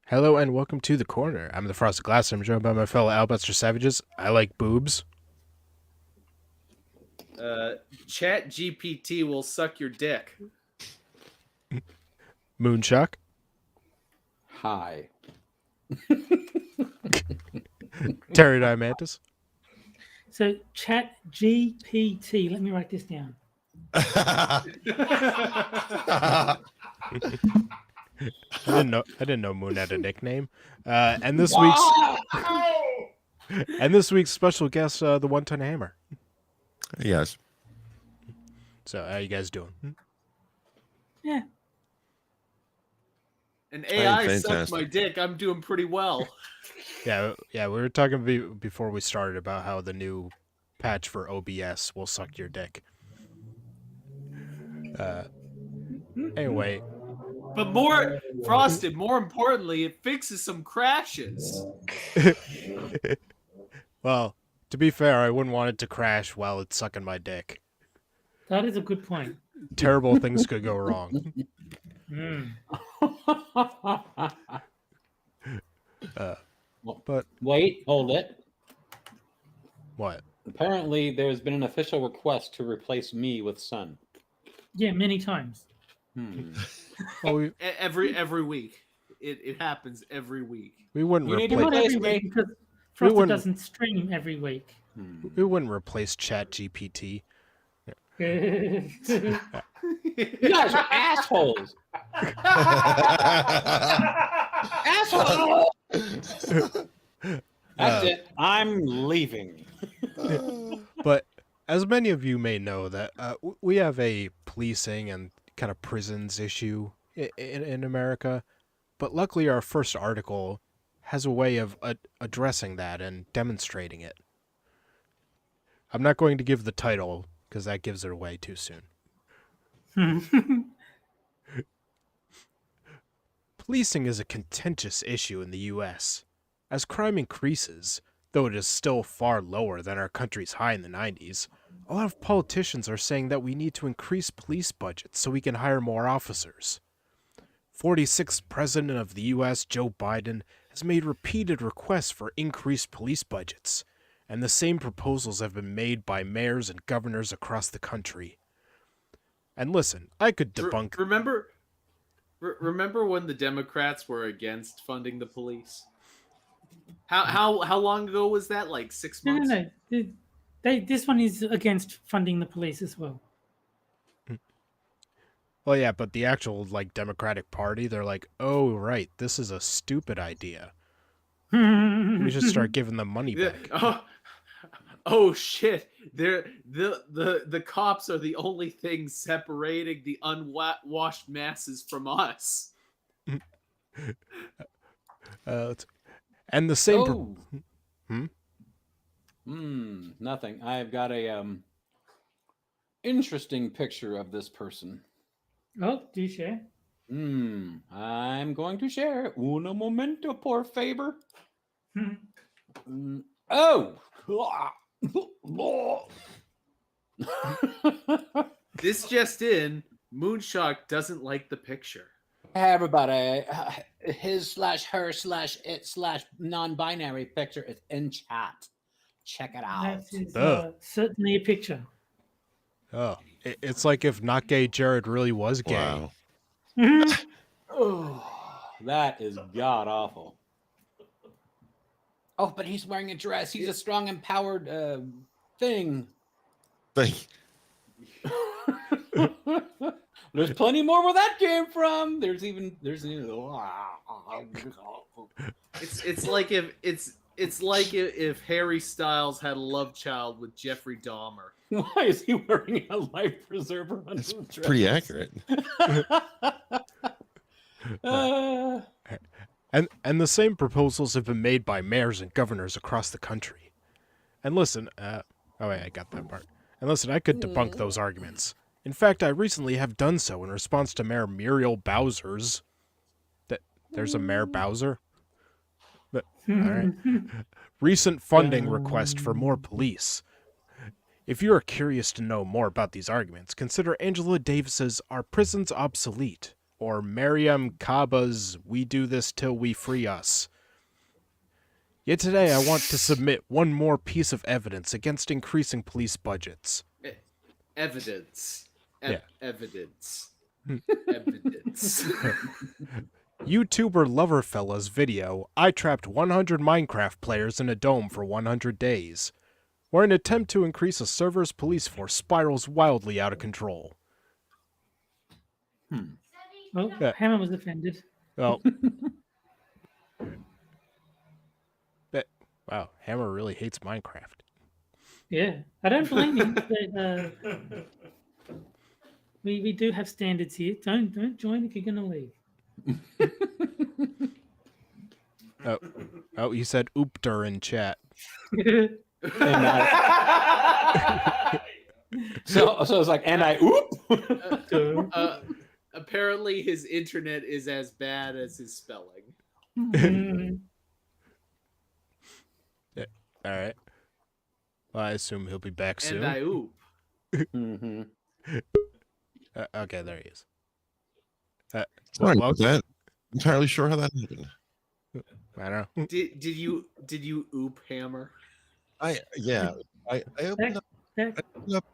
Hello and welcome to The Corner. I'm the Frosted Glass. I'm joined by my fellow Albuster Savages. I like boobs. Chat GPT will suck your dick. Moonshock. Hi. Terry Diamantis. So chat GPT, let me write this down. I didn't know Moon had a nickname. And this week's special guest, the 1-ton hammer. Yes. So how you guys doing? Yeah. And AI sucked fantastic. my dick. I'm doing pretty well. Yeah. We were talking before we started about how the new patch for OBS will suck your dick. Anyway. But more Frosted, more importantly, it fixes some crashes. Well, to be fair, I wouldn't want it to crash while it's sucking my dick. That is a good point. Terrible things could go wrong. But Wait, hold it. what? Apparently, there's been an official request to replace me with Sun. Yeah, many times. Well, Every week. It happens every week. we wouldn't You need to Not replace. replace every week me. because Frosted wouldn't- doesn't stream every week. We wouldn't replace Chat GPT. You guys are assholes. Assholes. That's it. I'm leaving. But as many of you may know, that we have a policing and kind of prisons issue in America. But luckily, our first article has a way of addressing that and demonstrating it. I'm not going to give the title because that gives it away too soon. Policing is a contentious issue in the U.S. As crime increases, though it is still far lower than our country's high in the 90s, a lot of politicians are saying that we need to increase police budgets so we can hire more officers. 46th President of the U.S., Joe Biden, has made repeated requests for increased police budgets, and the same proposals have been made by mayors and governors across the country. And listen, I could debunk... Remember when the Democrats were against funding the police? How long ago was that? Like 6 months? No. This one is against funding the police as well. Well, yeah, but the actual, Democratic Party, they're like, oh, right, this is a stupid idea. We should start giving them money back. Oh shit! The cops are the only thing separating the unwashed masses from us. And the same... Nothing. I've got a interesting picture of this person. Oh, do you share? I'm going to share. Uno momento, por favor. Oh! This just in, Moonshock doesn't like the picture. Hey everybody, his/her/it/non-binary picture is in chat. Check it out. That is certainly a picture. Oh, it's like if not gay Jared really was gay. Wow. Oh, that is god awful. Oh, but he's wearing a dress. He's a strong, empowered thing. Thank There's plenty more where that came from. There's even It's like if Harry Styles had a love child with Jeffrey Dahmer. Why is he wearing a life preserver on his dress? Pretty accurate. And the same proposals have been made by mayors and governors across the country. And listen, oh wait, I got that part. And listen, I could debunk those arguments. In fact, I recently have done so in response to Mayor Muriel Bowser's... There's a Mayor Bowser? But, all right. Recent funding request for more police. If you are curious to know more about these arguments, consider Angela Davis's Are Prisons Obsolete? or Mariam Kaba's We Do This Till We Free Us. Yet today I want to submit one more piece of evidence against increasing police budgets. Evidence. Yeah. Evidence. Evidence. YouTuber Loverfella's video, I trapped 100 Minecraft players in a dome for 100 days, where an attempt to increase a server's police force spirals wildly out of control. Well, Yeah. Hammer was offended. Well, wow, Hammer really hates Minecraft. Yeah, I don't blame him. But, we do have standards here. Don't join if you're gonna leave. Oh, he said oopter in chat. So it's like, and I oop. Apparently, his internet is as bad as his spelling. All right. Well, I assume he'll be back soon. And I oop. Mm-hmm. Okay, there he is. Sorry about that. Entirely sure how that happened. I don't know. Did you oop, Hammer? I opened up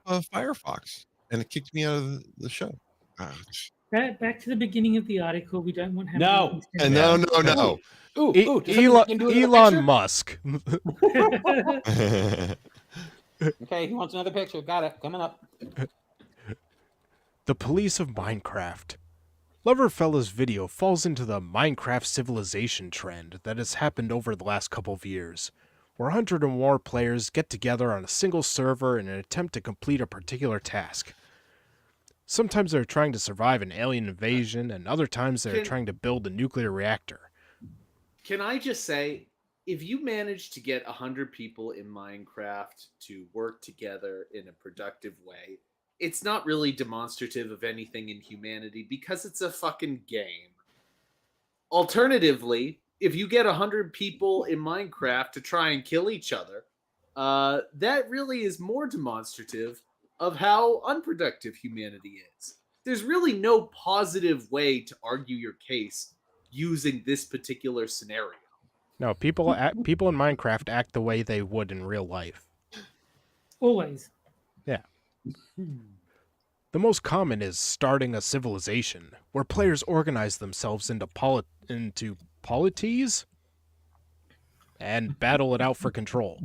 Firefox and it kicked me out of the show. Back to the beginning of the article. We don't want Hammer. No. And no. Ooh, does somebody can do another Elon picture? Musk. Okay, he wants another picture. Got it. Coming up. The police of Minecraft. Loverfella's video falls into the Minecraft civilization trend that has happened over the last couple of years, where 100 or more players get together on a single server in an attempt to complete a particular task. Sometimes they're trying to survive an alien invasion, and other times they're trying to build a nuclear reactor. Can I just say, if you manage to get 100 people in Minecraft to work together in a productive way, it's not really demonstrative of anything in humanity because it's a fucking game. Alternatively, if you get 100 people in Minecraft to try and kill each other, that really is more demonstrative of how unproductive humanity is. There's really no positive way to argue your case using this particular scenario. No, people in Minecraft act the way they would in real life. Always. Yeah. The most common is starting a civilization, where players organize themselves into polities and battle it out for control.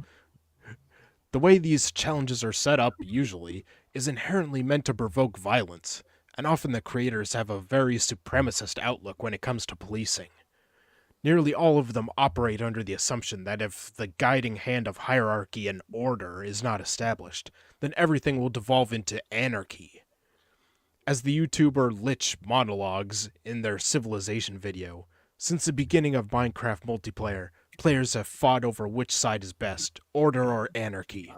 The way these challenges are set up, usually, is inherently meant to provoke violence, and often the creators have a very supremacist outlook when it comes to policing. Nearly all of them operate under the assumption that if the guiding hand of hierarchy and order is not established, then everything will devolve into anarchy. As the YouTuber Lich monologues in their Civilization video, since the beginning of Minecraft multiplayer, players have fought over which side is best, order or anarchy.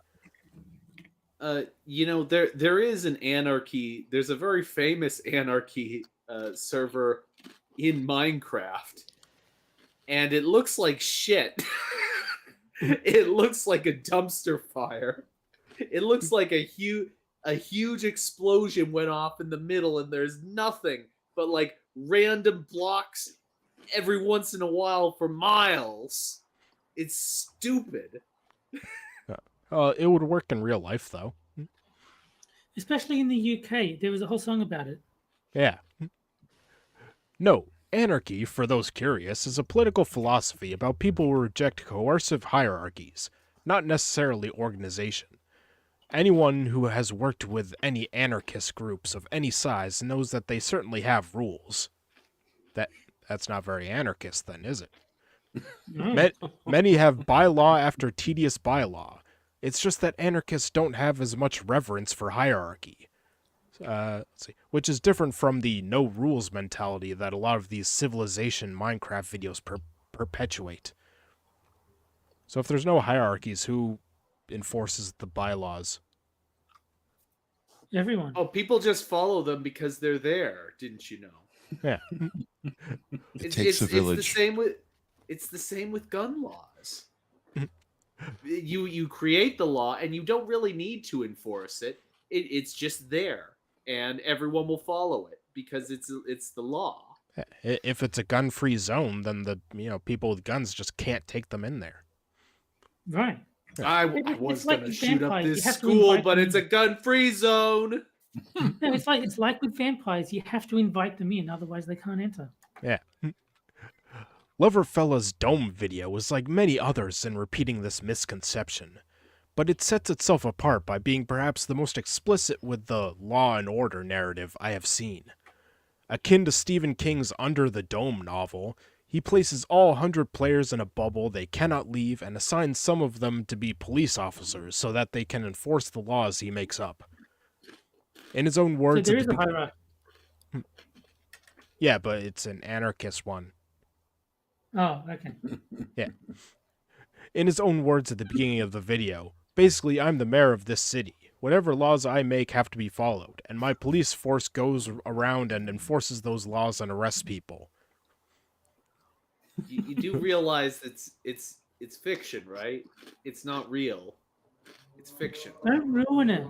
There is an anarchy. There's a very famous anarchy server in Minecraft, and it looks like shit. It looks like a dumpster fire. It looks like a huge explosion went off in the middle, and there's nothing but like random blocks every once in a while for miles. It's stupid. It would work in real life, though. Especially in the UK. There was a whole song about it. Yeah. No, anarchy, for those curious, is a political philosophy about people who reject coercive hierarchies, not necessarily organization. Anyone who has worked with any anarchist groups of any size knows that they certainly have rules. That's not very anarchist then, is it? No. Many have bylaw after tedious bylaw. It's just that anarchists don't have as much reverence for hierarchy. Let's see, which is different from the no rules mentality that a lot of these Civilization Minecraft videos perpetuate. So if there's no hierarchies, who enforces the bylaws? Everyone. Oh, people just follow them because they're there, didn't you know? Yeah. It takes a village. It's the same with gun laws. You create the law and you don't really need to enforce it. It's just there and everyone will follow it because it's the law. If it's a gun-free zone, then the people with guns just can't take them in there. Right. I It's was like gonna with shoot up vampires, you this have to school, invite but them it's in. a gun-free zone. No, it's like with vampires, you have to invite them in, otherwise they can't enter. Yeah. Loverfella's dome video was like many others in repeating this misconception, but it sets itself apart by being perhaps the most explicit with the law and order narrative I have seen. Akin to Stephen King's Under the Dome novel, he places all 100 players in a bubble they cannot leave and assigns some of them to be police officers so that they can enforce the laws he makes up. In his own So words, there at is the a hierarchy. yeah, but it's an anarchist one. Oh, okay. Yeah. In his own words at the beginning of the video, basically, I'm the mayor of this city. Whatever laws I make have to be followed, and my police force goes around and enforces those laws and arrests people. You do realize it's fiction, right? It's not real. It's fiction. Don't ruin it.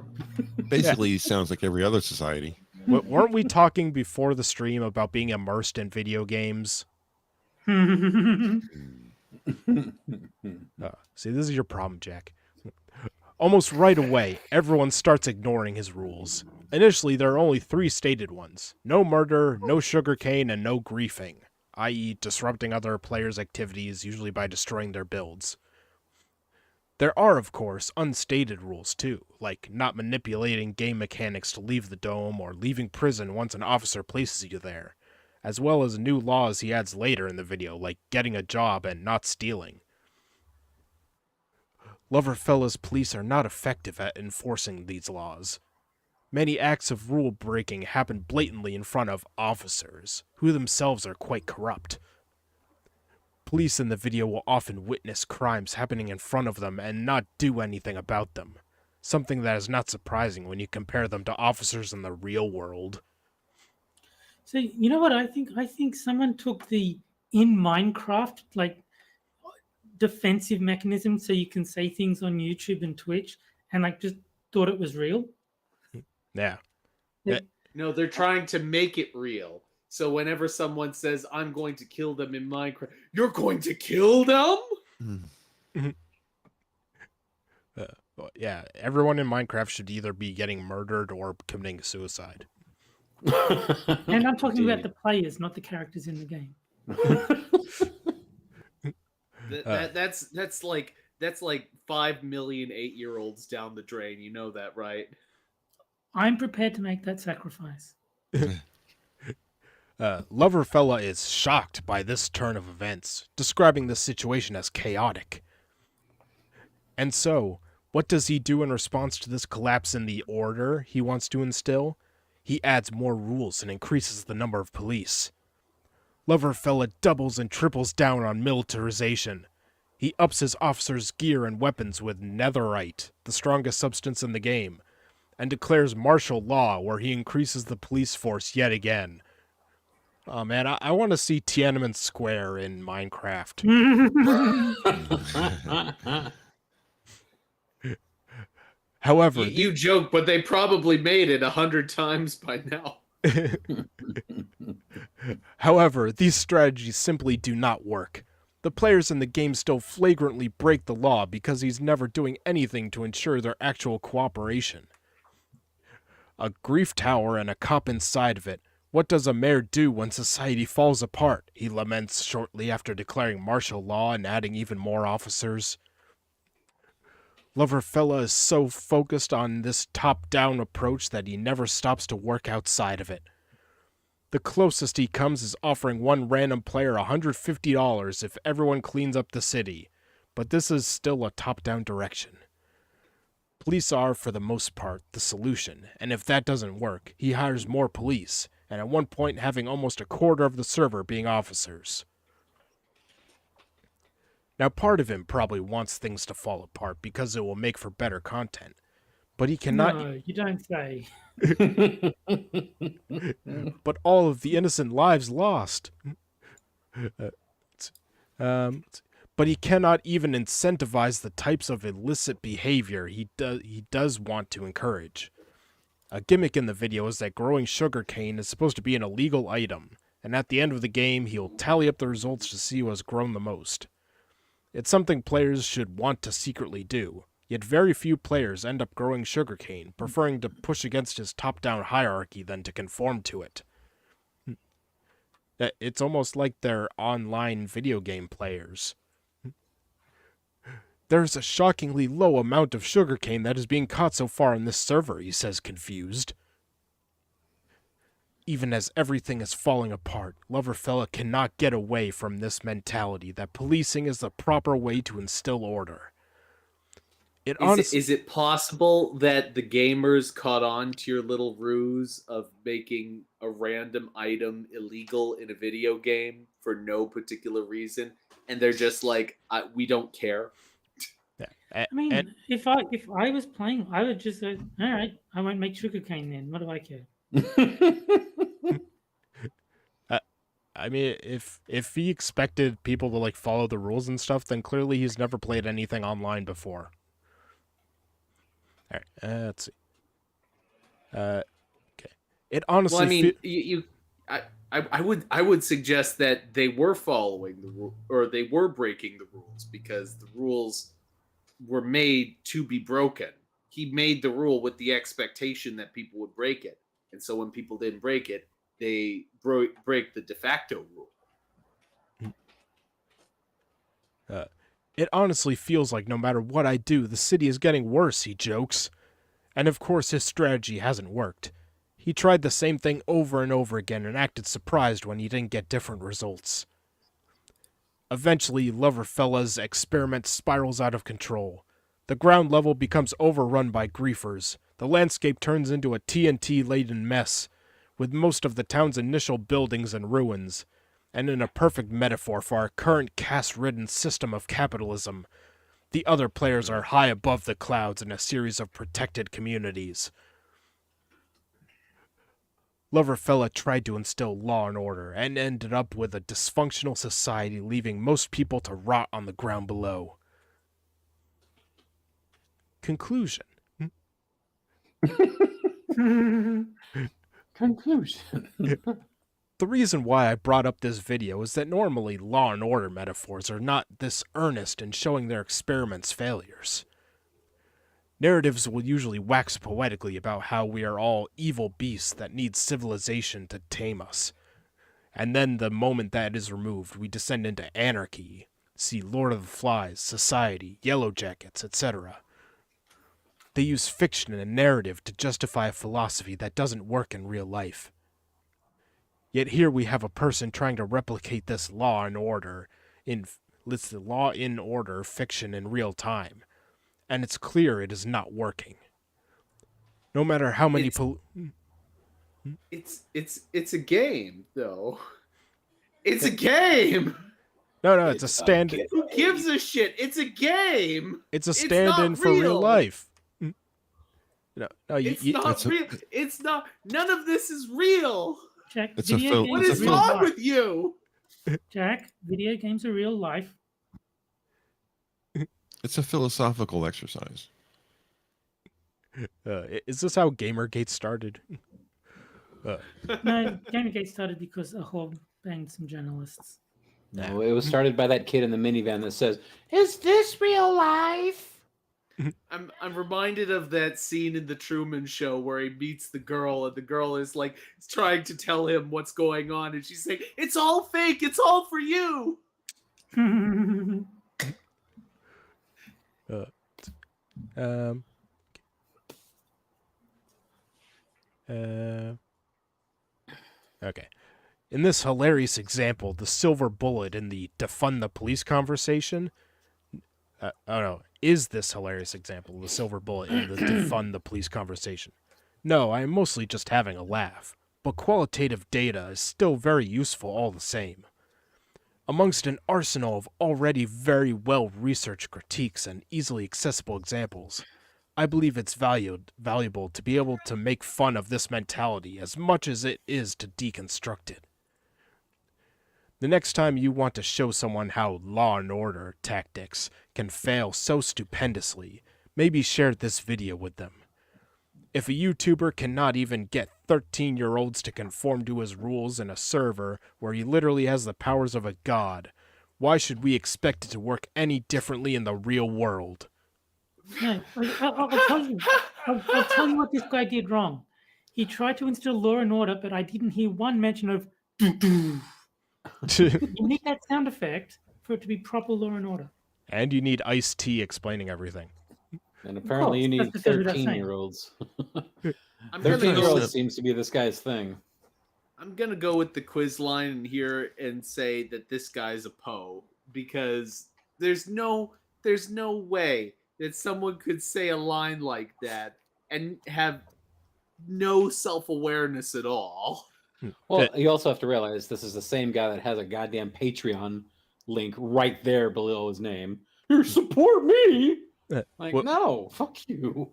Basically, he sounds like every other society. Weren't we talking before the stream about being immersed in video games? See, this is your problem, Jack. Almost right away, everyone starts ignoring his rules. Initially, there are only 3 stated ones. No murder, no sugarcane, and no griefing, i.e. disrupting other players' activities, usually by destroying their builds. There are, of course, unstated rules too, like not manipulating game mechanics to leave the dome or leaving prison once an officer places you there, as well as new laws he adds later in the video, like getting a job and not stealing. Loverfella's police are not effective at enforcing these laws. Many acts of rule breaking happen blatantly in front of officers, who themselves are quite corrupt. Police in the video will often witness crimes happening in front of them and not do anything about them, something that is not surprising when you compare them to officers in the real world. So you know what I think? I think someone took the in Minecraft like defensive mechanism so you can say things on YouTube and Twitch and like just thought it was real. Yeah. No, they're trying to make it real. So whenever someone says, I'm going to kill them in Minecraft, you're going to kill them? Yeah, everyone in Minecraft should either be getting murdered or committing suicide. And I'm talking about the players, not the characters in the game. That's like 5 million 8-year-olds down the drain. You know that, right? I'm prepared to make that sacrifice. Loverfella is shocked by this turn of events, describing the situation as chaotic. And so, what does he do in response to this collapse in the order he wants to instill? He adds more rules and increases the number of police. Loverfella doubles and triples down on militarization. He ups his officers' gear and weapons with netherite, the strongest substance in the game, and declares martial law where he increases the police force yet again. Oh man, I want to see Tiananmen Square in Minecraft. However, you joke, but they probably made it 100 times by now. However, these strategies simply do not work. The players in the game still flagrantly break the law because he's never doing anything to ensure their actual cooperation. A grief tower and a cop inside of it. What does a mayor do when society falls apart? He laments shortly after declaring martial law and adding even more officers. Loverfella is so focused on this top-down approach that he never stops to work outside of it. The closest he comes is offering one random player $150 if everyone cleans up the city, but this is still a top-down direction. Police are, for the most part, the solution, and if that doesn't work, he hires more police, and at one point having almost a quarter of the server being officers. Now, part of him probably wants things to fall apart because it will make for better content, but he cannot... No, you don't say. But all of the innocent lives lost. But he cannot even incentivize the types of illicit behavior he does want to encourage. A gimmick in the video is that growing sugarcane is supposed to be an illegal item, and at the end of the game, he'll tally up the results to see who has grown the most. It's something players should want to secretly do, yet very few players end up growing sugarcane, preferring to push against his top-down hierarchy than to conform to it. It's almost like they're online video game players. There's a shockingly low amount of sugarcane that is being caught so far in this server, he says, confused. Even as everything is falling apart, Loverfella cannot get away from this mentality that policing is the proper way to instill order. Is it possible that the gamers caught on to your little ruse of making a random item illegal in a video game for no particular reason, and they're just like, we don't care? I mean, if I was playing, I would just say, all right, I won't make sugarcane then. What do I care? I mean, if he expected people to like follow the rules and stuff, then clearly he's never played anything online before. All right, let's see. Okay, it honestly. Well, I mean, I would suggest that they were following the rule, or they were breaking the rules, because the rules were made to be broken. He made the rule with the expectation that people would break it, and so when people didn't break it, they break the de facto rule. It honestly feels like no matter what I do, the city is getting worse, he jokes. And of course his strategy hasn't worked. He tried the same thing over and over again and acted surprised when he didn't get different results. Eventually, Loverfella's experiment spirals out of control. The ground level becomes overrun by griefers. The landscape turns into a TNT-laden mess, with most of the town's initial buildings in ruins. And in a perfect metaphor for our current caste-ridden system of capitalism, the other players are high above the clouds in a series of protected communities. Loverfella tried to instill law and order, and ended up with a dysfunctional society, leaving most people to rot on the ground below. Conclusion. Conclusion. The reason why I brought up this video is that normally law and order metaphors are not this earnest in showing their experiments' failures. Narratives will usually wax poetically about how we are all evil beasts that need civilization to tame us. And then the moment that is removed, we descend into anarchy. See Lord of the Flies, Society, Yellow Jackets, etc. They use fiction and narrative to justify a philosophy that doesn't work in real life. Yet here we have a person trying to replicate this law and order fiction in real time, and it's clear it is not working. No matter how many it's a game, though. It's a game. No, it's a stand. Who gives a shit? It's a game. It's a stand-in for real life. No, it's not real. It's not. None of this is real. Jack, what is wrong with you? Jack, video games are real life. It's a philosophical exercise. Is this how Gamergate started? No, Gamergate started because a whole banged some journalists. No, it was started by that kid in the minivan that says, "Is this real life?" I'm reminded of that scene in the Truman Show where he meets the girl, and the girl is like trying to tell him what's going on, and she's saying, "It's all fake. It's all for you." Okay. In this hilarious example, the silver bullet in the defund the police conversation. Is this hilarious example the silver bullet in the defund the police conversation? No, I am mostly just having a laugh, but qualitative data is still very useful all the same. Amongst an arsenal of already very well-researched critiques and easily accessible examples, I believe it's valuable to be able to make fun of this mentality as much as it is to deconstruct it. The next time you want to show someone how law and order tactics can fail so stupendously, maybe share this video with them. If a YouTuber cannot even get 13-year-olds to conform to his rules in a server where he literally has the powers of a god, why should we expect it to work any differently in the real world? No, I'll tell you. I'll tell you what this guy did wrong. He tried to instill law and order, but I didn't hear one mention of doo-doo. You need that sound effect for it to be proper law and order. And you need Ice-T explaining everything. And apparently you course, need that's what they're saying. 13-year-olds. I'm gonna 13-year-olds go. seems to be this guy's thing. I'm gonna go with the quiz line here and say that this guy's a Poe because there's no way that someone could say a line like that and have no self-awareness at all. Well, you also have to realize this is the same guy that has a goddamn Patreon link right there below his name. Here, support me. Like, no, fuck you.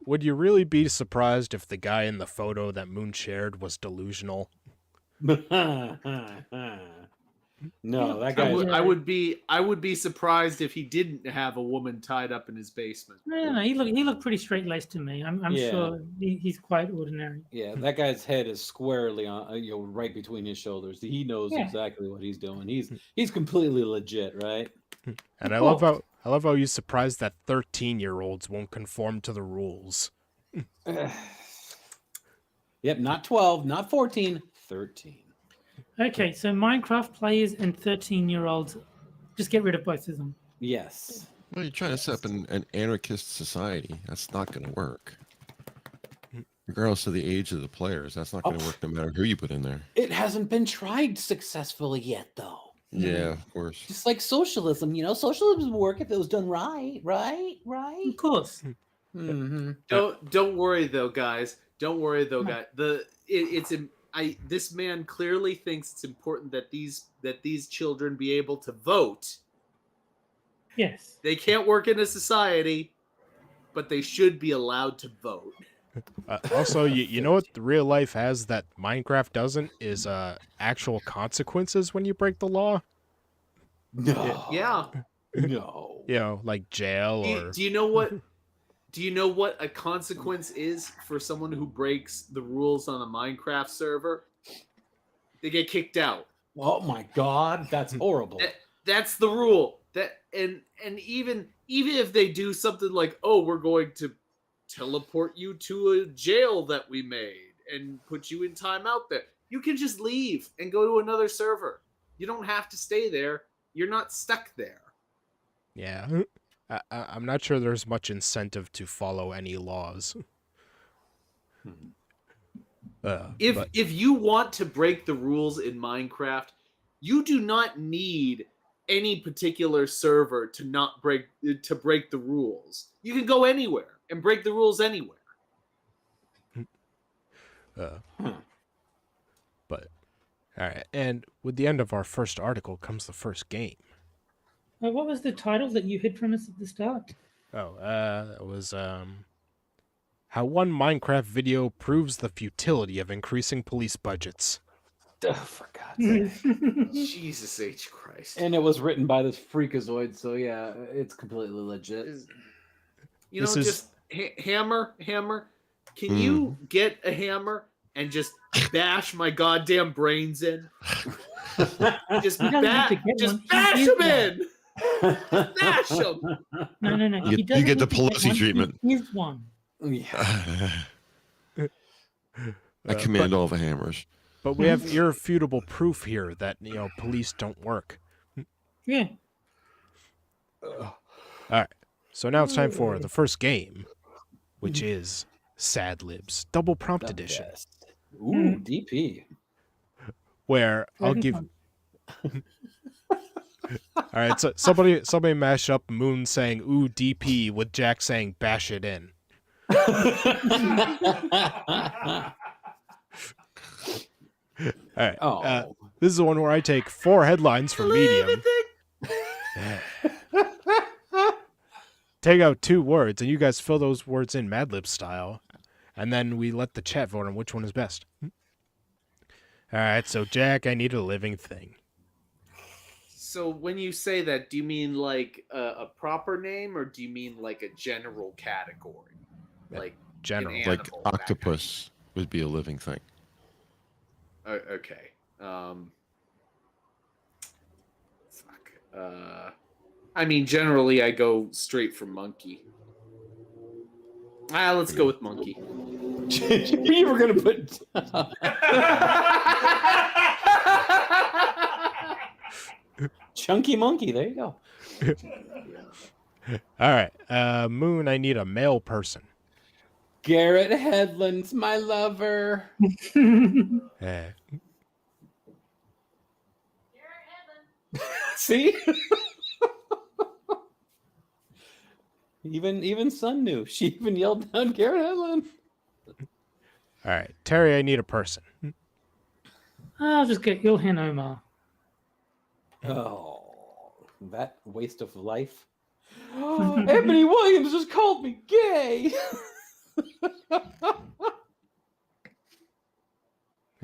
Would you really be surprised if the guy in the photo that Moon shared was delusional? No, that guy. I would be surprised if he didn't have a woman tied up in his basement. No. He looked pretty straight laced to me. I'm Yeah. sure he's quite ordinary. Yeah, that guy's head is squarely on, right between his shoulders. He knows exactly what he's doing. He's completely legit, right? And I love how he's surprised that 13-year-olds won't conform to the rules. Yep, not 12, not 14, 13. Okay, so Minecraft players and 13-year-olds, just get rid of both of them. Yes. Well, you're trying to set up an anarchist society. That's not going to work. Regardless of the age of the players, that's not going to work no matter who you put in there. It hasn't been tried successfully yet, though. Yeah, of course. Just like socialism, socialism would work if it was done right. Of course. Mm-hmm. Don't worry though, guys. Don't worry though, guys. This man clearly thinks it's important that these children be able to vote. Yes. They can't work in a society, but they should be allowed to vote. Also, you know what the real life has that Minecraft doesn't is actual consequences when you break the law. No. Yeah. No. You know, like jail or. Do you know what? Do you know what a consequence is for someone who breaks the rules on a Minecraft server? They get kicked out. Oh my god, that's horrible. That's the rule. And even if they do something like, oh, we're going to teleport you to a jail that we made and put you in timeout there, you can just leave and go to another server. You don't have to stay there. You're not stuck there. Yeah. I'm not sure there's much incentive to follow any laws. If you want to break the rules in Minecraft, you do not need any particular server to break the rules. You can go anywhere and break the rules anywhere. But all right, and with the end of our first article comes the first game. What was the title that you hid from us at the start? It was how one Minecraft video proves the futility of increasing police budgets. Oh, for God's sake. Jesus H. Christ. And it was written by this freakazoid, so yeah, it's completely legit. Just hammer. Can you get a hammer and just bash my goddamn brains in? Just bash them in. Bash them. No. You get the Pelosi treatment. Here's one. Yeah. I command all the hammers. But we have irrefutable proof here that police don't work. Yeah. All right. So now it's time for the first game, which is Sad Libs Double Prompt Edition. Best. Ooh, DP. Where I'll give. All right, so somebody mash up Moon saying "ooh DP" with Jack saying "bash it in." All right. This is the one where I take 4 headlines from Medium, take out 2 words, and you guys fill those words in Mad Lib style, and then we let the chat vote on which one is best. All right. So Jack, I need a living thing. So when you say that, do you mean like a proper name, or do you mean like a general category? Like general. An Like animal, that octopus would be a living thing. Okay. I mean, generally, I go straight for monkey. Let's go with monkey. You were gonna put. Chunky monkey. There you go. All right. Moon, I need a male person. Garrett Hedlund's my lover. Eh. See? even Sun knew. She even yelled down Garrett Hedlund. All right. Terry, I need a person. I'll just get Ilhan Omar. Oh, that waste of life. Ebony Williams just called me gay.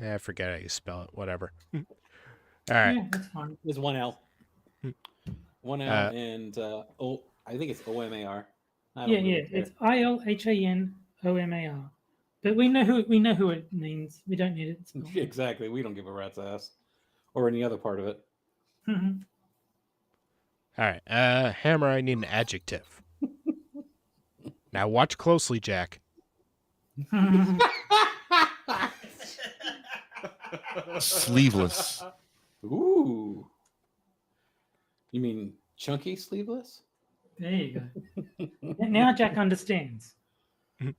I forget how you spell it. Whatever. All right. Yeah, that's fine. There's one L. One L and I think it's OMAR. I don't Yeah, really yeah. care. It's ILHANOMAR. But we know who it means. We don't need it spelled. Exactly. We don't give a rat's ass. Or any other part of it. Mhm. All right. Hammer, I need an adjective. Now watch closely, Jack. Sleeveless. Ooh. You mean chunky sleeveless? There you go. Now Jack understands. That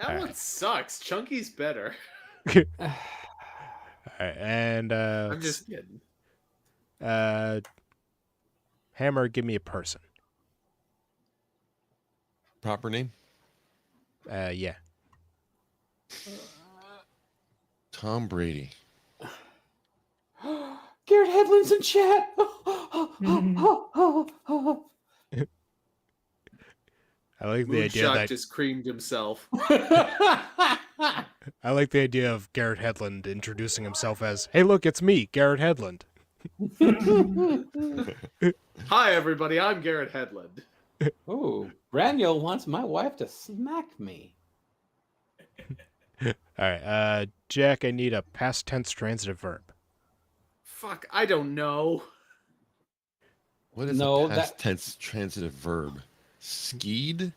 All one right. sucks. Chunky's better. All right. And I'm just kidding. Hammer, give me a person. Proper name? Yeah. Tom Brady. Garrett Hedlund's in chat. I like the idea Moonshock that just creamed himself. I like the idea of Garrett Hedlund introducing himself as, "Hey, look, it's me, Garrett Hedlund." Hi, everybody. I'm Garrett Hedlund. Ooh, Raniel wants my wife to smack me. All right. Jack, I need a past tense transitive verb. Fuck, I don't know. What is No, a past that- tense transitive verb? Skied?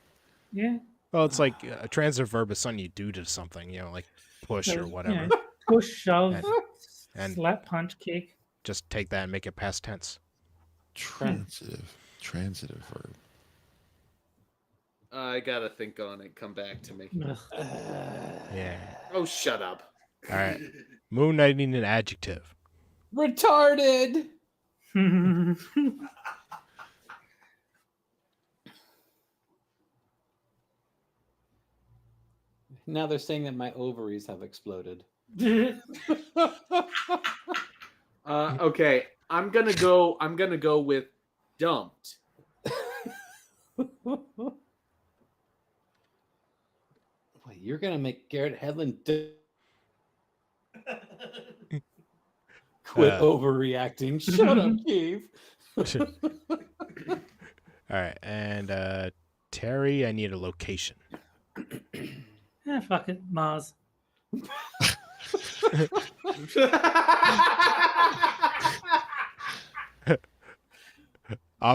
Yeah. Well, it's like a transitive verb is something you do to something, like push So, or whatever. you know, push, shove, And- slap, punch, kick. Just take that and make it past tense. Transitive verb. I gotta think on it. Come back to me. Ugh. Yeah. Oh, shut up. All right. Moon, I need an adjective. Retarded. Now they're saying that my ovaries have exploded. Okay, I'm gonna go with dumped. Wait, you're gonna make Garrett Hedlund quit overreacting. Shut up, Keith. All right. And Terry, I need a location. Fuck it, Mars.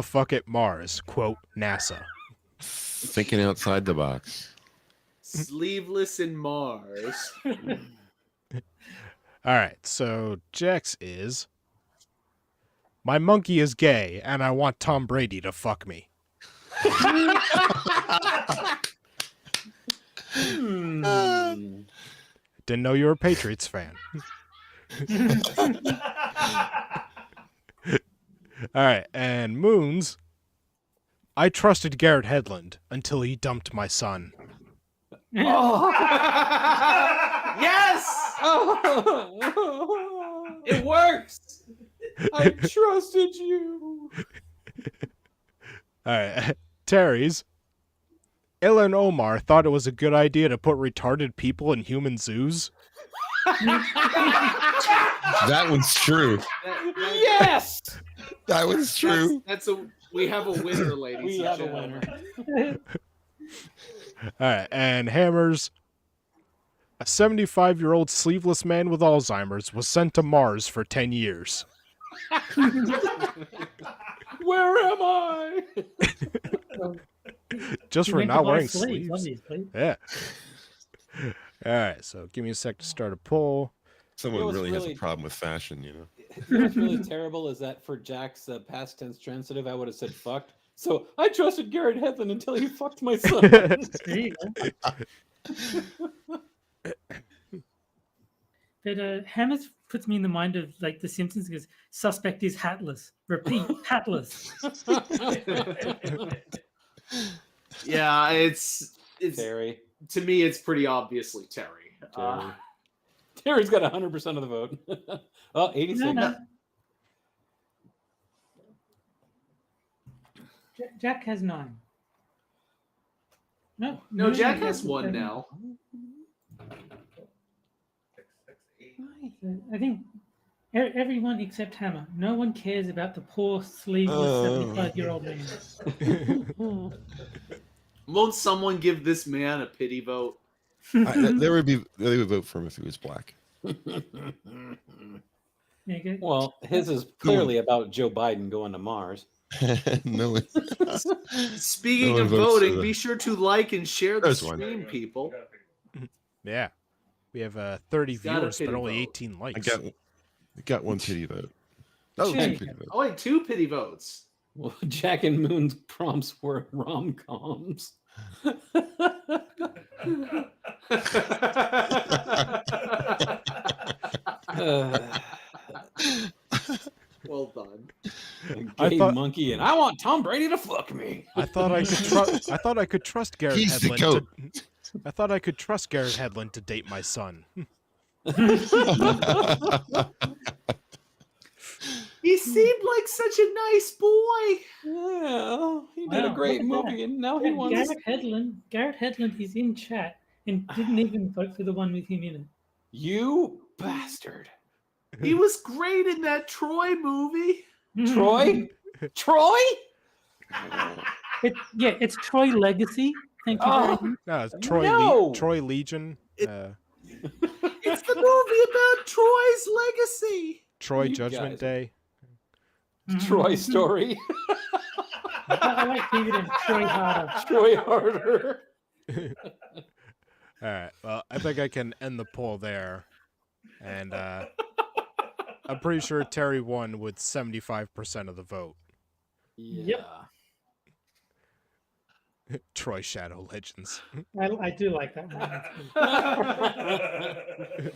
Fuck it, Mars. Quote, NASA. Thinking outside the box. Sleeveless in Mars. All right. So Jax is, my monkey is gay and I want Tom Brady to fuck me. Didn't know you were a Patriots fan. All right, and Moons. I trusted Garrett Hedlund until he dumped my son. Yes! It works. I trusted you. All right, Terry's. Ilhan Omar thought it was a good idea to put retarded people in human zoos. That one's true. Yes. That one's true. We have a winner, ladies We and have a gentlemen. winner. All right, and Hammers. A 75-year-old sleeveless man with Alzheimer's was sent to Mars for 10 years. Where am I? Just He for went to not buy wearing sleeves, sleeves. obviously. Yeah. All right, so give me a sec to start a poll. Someone what's really has a really- problem with fashion, you know. You know what's really terrible is that for Jack's past tense transitive, I would have said fucked. So I trusted Garrett Hedlund until he fucked my son. There you go. But Hammers puts me in the mind of like The Simpsons because suspect is hatless. Repeat, hatless. Yeah, it's Terry. to me, it's pretty obviously Terry. Terry's got 100% of the vote. Oh, 86. No. Jack has 9. No, No, Jack Moon has 1 7. now. I think everyone except Hammer. No one cares about the poor, sleeveless 75-year-old man. Won't someone give this man a pity vote? They would vote for him if he was black. There you go. Well, his is clearly about Joe Biden going to Mars. No one- Speaking No one of votes for voting, the- be sure to like and share the There's one. stream, people. Yeah. We have 30 Got a viewers, but pity only vote. 18 I likes. got one pity vote. Oh, Shit. two pity votes. Oh, wait, 2 pity votes. Well, Jack and Moon's prompts were rom-coms. Well done. I Gay thought- monkey, and I want Tom Brady to fuck me. I thought I could trust Garrett He's the Hedlund I thought I could trust Garrett Hedlund to date my son. He seemed like such a nice boy. Yeah, he did Wow, a great look at movie, and now he wants. Garrett Hedlund is in chat and didn't even vote for the one with him in it. You bastard, He was great in that Troy movie. Troy. Troy. It's Troy Legacy. Thank you very Oh. much. No, it's No! Troy Legion. It's the movie about Troy's legacy. Troy You Judgment guys- Day. Troy Story. I like to give it a Troy Harder. Troy Harder. All right. Well, I think I can end the poll there. And I'm pretty sure Terry won with 75% of the vote. Yeah. Troy Shadow Legends. I do like that one. That's good.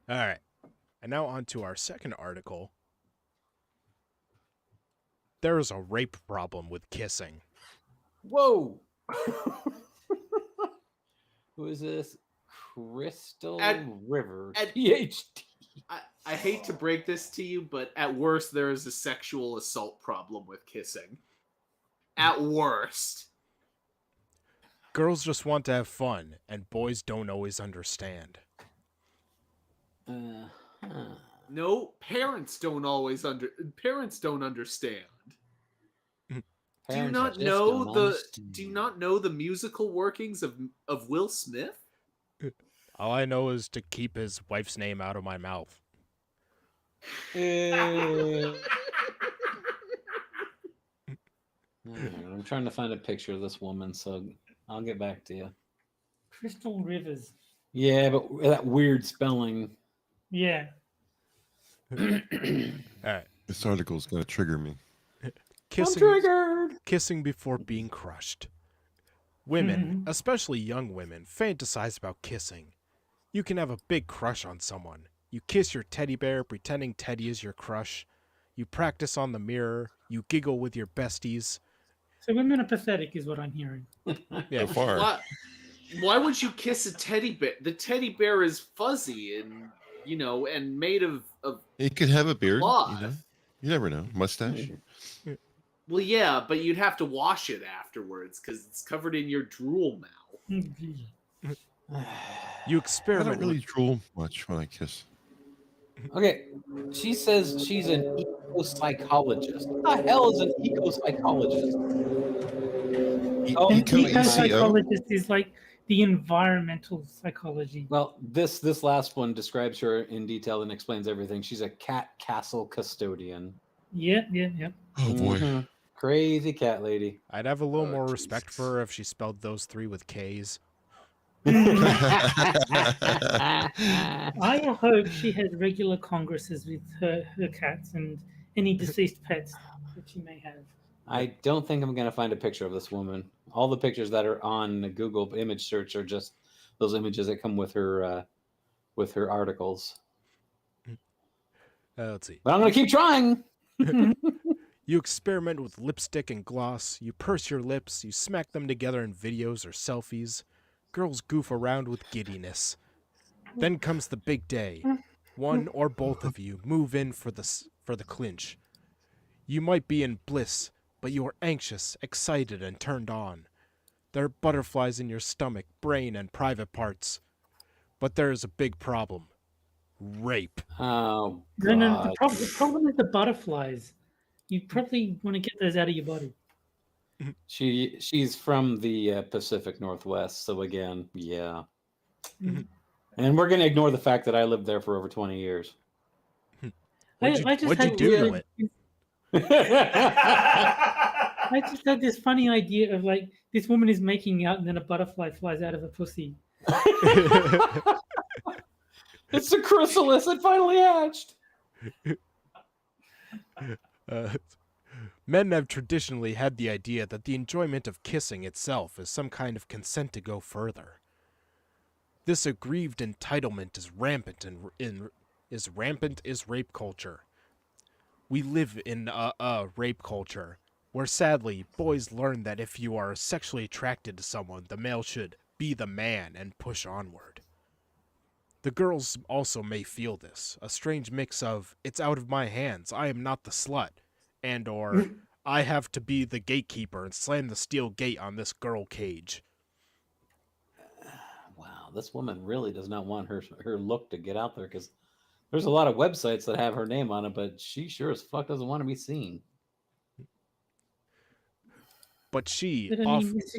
All right. And now on to our second article. There is a rape problem with kissing. Whoa. Who is this? Crystal River. PhD. I hate to break this to you, but at worst, there is a sexual assault problem with kissing. At worst. Girls just want to have fun, and boys don't always understand. No, parents don't understand. Do you not know the musical workings of Will Smith? All I know is to keep his wife's name out of my mouth. I'm trying to find a picture of this woman, so I'll get back to you. Crystal Rivers. Yeah, but that weird spelling. Yeah. All right. This article is going to trigger me. I'm Kissing, triggered. kissing before being crushed. Women, Mhm. especially young women, fantasize about kissing. You can have a big crush on someone. You kiss your teddy bear pretending Teddy is your crush. You practice on the mirror. You giggle with your besties. So women are pathetic, is what I'm hearing. Yeah. So far. Why would you kiss a teddy bear? The teddy bear is fuzzy and and made of He could have a beard. cloth. You never know. Mustache. Well, yeah, but you'd have to wash it afterwards because it's covered in your drool now. You I experiment. don't really drool much when I kiss. Okay, she says she's an eco-psychologist. What the hell is an eco-psychologist? Oh, An Eco ECO? eco-psychologist is like the environmental psychology. well, this last one describes her in detail and explains everything. She's a cat castle custodian. Yeah. Oh boy. Mhm. Crazy cat lady. I'd have a little Oh, more respect Jesus. for her if she spelled those three with K's. I hope she has regular congresses with her cats and any deceased pets that she may have. I don't think I'm gonna find a picture of this woman. All the pictures that are on the Google image search are just those images that come with her articles. Let's see. But I'm gonna keep trying. You experiment with lipstick and gloss, you purse your lips, you smack them together in videos or selfies. Girls goof around with giddiness. Then comes the big day. One or both of you move in for the clinch. You might be in bliss, but you are anxious, excited, and turned on. There are butterflies in your stomach, brain, and private parts. But there is a big problem. Rape. Oh No, God. the problem is the butterflies. You probably want to get those out of your body. She's from the Pacific Northwest, so again, yeah. And we're gonna ignore the fact that I lived there for over 20 years. What'd you had do to really- it? I just had this funny idea of like this woman is making out and then a butterfly flies out of her pussy. It's the chrysalis that finally hatched. Men have traditionally had the idea that the enjoyment of kissing itself is some kind of consent to go further. This aggrieved entitlement is rampant is rape culture. We live in a rape culture where sadly boys learn that if you are sexually attracted to someone, the male should be the man and push onward. The girls also may feel this, a strange mix of, it's out of my hands, I am not the slut, and or, I have to be the gatekeeper and slam the steel gate on this girl cage. Wow, this woman really does not want her look to get out there because there's a lot of websites that have her name on it, but she sure as fuck doesn't want to be seen. But she But I mean, is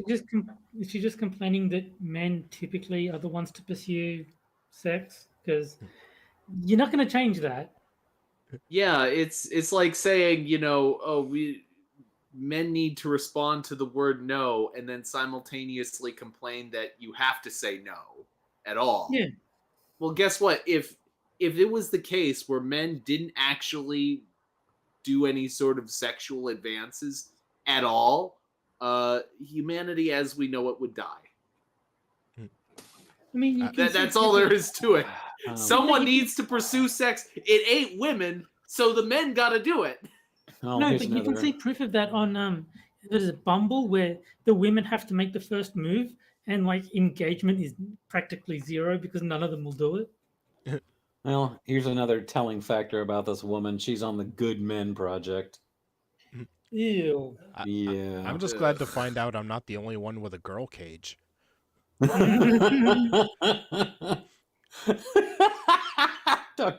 she just complaining that men typically are the ones to pursue sex? Because you're not going to change that. Yeah, it's like saying, men need to respond to the word no and then simultaneously complain that you have to say no at all. Yeah. Well, guess what? If it was the case where men didn't actually do any sort of sexual advances at all, humanity as we know it would die. I mean, you can That's all there is to it. Someone you can- needs to pursue sex. It ain't women, so the men got to do it. Oh, No, here's but you can another- see proof of that on there's a Bumble where the women have to make the first move and like engagement is practically zero because none of them will do it. Well, here's another telling factor about this woman. She's on the Good Men Project. Ew. Yeah. I'm just glad to find out I'm not the only one with a girl cage.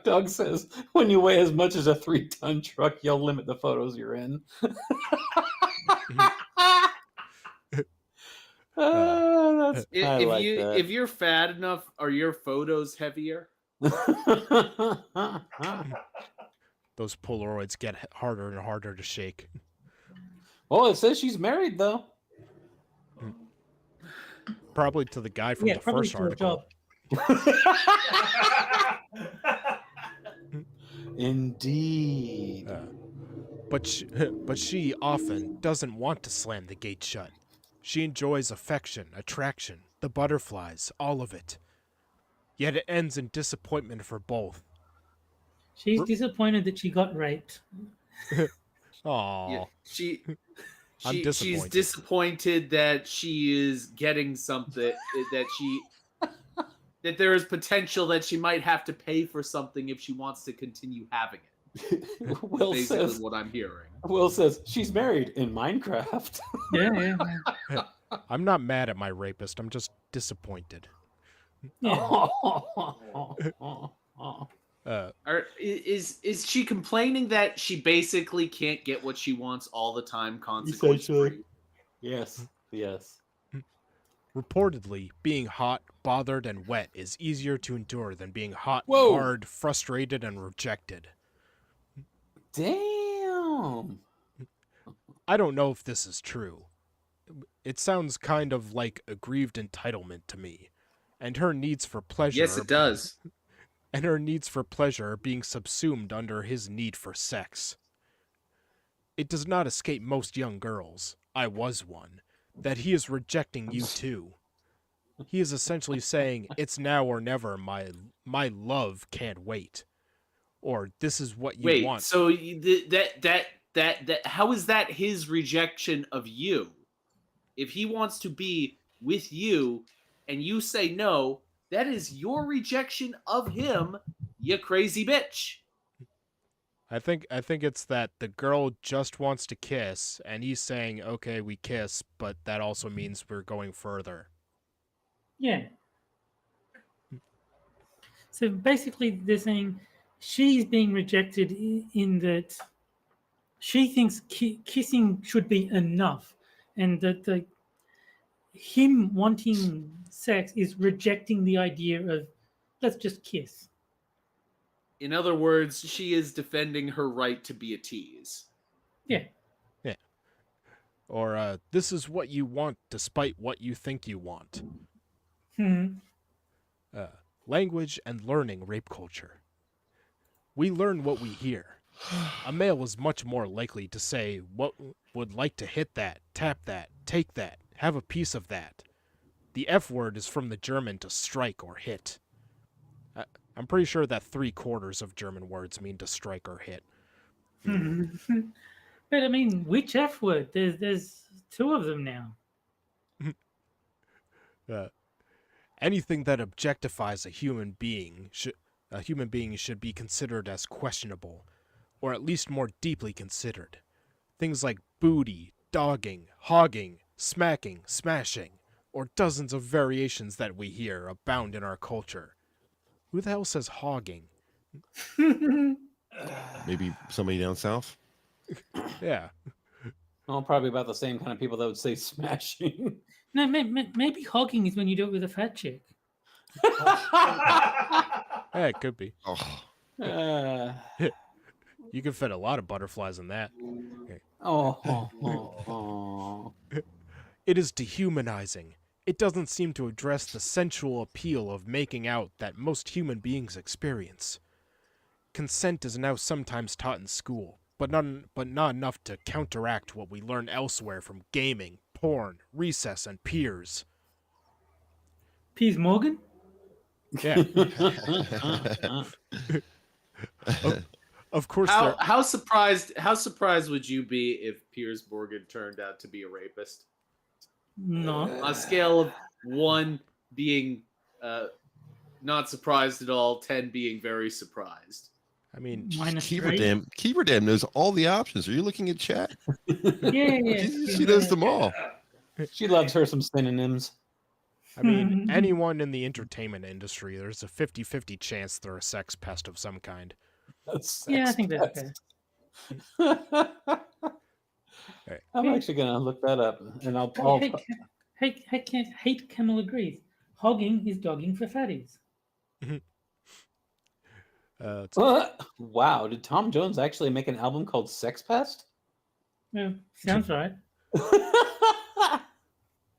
Doug says, when you weigh as much as a 3-ton truck, you'll limit the photos you're in. I If like that. if you're fat enough, are your photos heavier? Those Polaroids get harder and harder to shake. Well, it says she's married, though. Probably to the guy from Yeah, the probably first for a article. job. Indeed. But she often doesn't want to slam the gate shut. She enjoys affection, attraction, the butterflies, all of it. Yet it ends in disappointment for both. She's disappointed that she got raped. Aww. Yeah, I'm she's disappointed. disappointed that she is getting something that there is potential that she might have to pay for something if she wants to continue having it. Will Basically, says, what I'm hearing. Will says she's married in Minecraft. Yeah. I'm not mad at my rapist, I'm just disappointed. Yeah. Is she complaining that she basically can't get what she wants all the time, consequence free? Yes. Yes. Reportedly, being hot, bothered, and wet is easier to endure than being hot, Whoa. hard, frustrated, and rejected. Damn. I don't know if this is true. It sounds kind of like aggrieved entitlement to me. And her needs for pleasure Yes, it does. and her needs for pleasure are being subsumed under his need for sex. It does not escape most young girls, I was one, that he is rejecting you too. He is essentially saying, it's now or never, my love can't wait. Or, this is what you Wait, want. so that how is that his rejection of you? If he wants to be with you and you say no, that is your rejection of him, you crazy bitch. I think it's that the girl just wants to kiss, and he's saying, okay, we kiss, but that also means we're going further. Yeah. So basically, they're saying she's being rejected in that she thinks kissing should be enough, and that him wanting sex is rejecting the idea of let's just kiss. In other words, she is defending her right to be a tease. Yeah. Yeah. Or, this is what you want despite what you think you want. Language and learning rape culture. We learn what we hear. A male is much more likely to say what would like to hit that, tap that, take that, have a piece of that. The F word is from the German to strike or hit. I'm pretty sure that 3/4 of German words mean to strike or hit. But I mean, which F word? There's two of them now. Anything that objectifies a human being should be considered as questionable, or at least more deeply considered. Things like booty, dogging, hogging, smacking, smashing, or dozens of variations that we hear abound in our culture. Who the hell says hogging? Maybe somebody down south. Yeah. Oh, probably about the same kind of people that would say smashing. No, maybe hogging is when you do it with a fat chick. Yeah, it could be. Oh, You can fit a lot of butterflies in that. Oh. It is dehumanizing. It doesn't seem to address the sensual appeal of making out that most human beings experience. Consent is now sometimes taught in school, but not enough to counteract what we learn elsewhere from gaming, porn, recess, and peers. Piers Morgan? Yeah. Of course. How surprised would you be if Piers Morgan turned out to be a rapist? No. On a scale of 1 being not surprised at all, 10 being very surprised. I mean, Keeperdam knows all the options. Are you looking at chat? Yeah. She knows them all. She loves her some synonyms. I mean, anyone in the entertainment industry, there's a 50-50 chance they're a sex pest of some kind. Yeah, I think that's fair. I'm actually gonna look that up, and I'll. Hate Camel agrees. Hogging is dogging for fatties. Wow, did Tom Jones actually make an album called Sex Pest? Yeah, sounds right.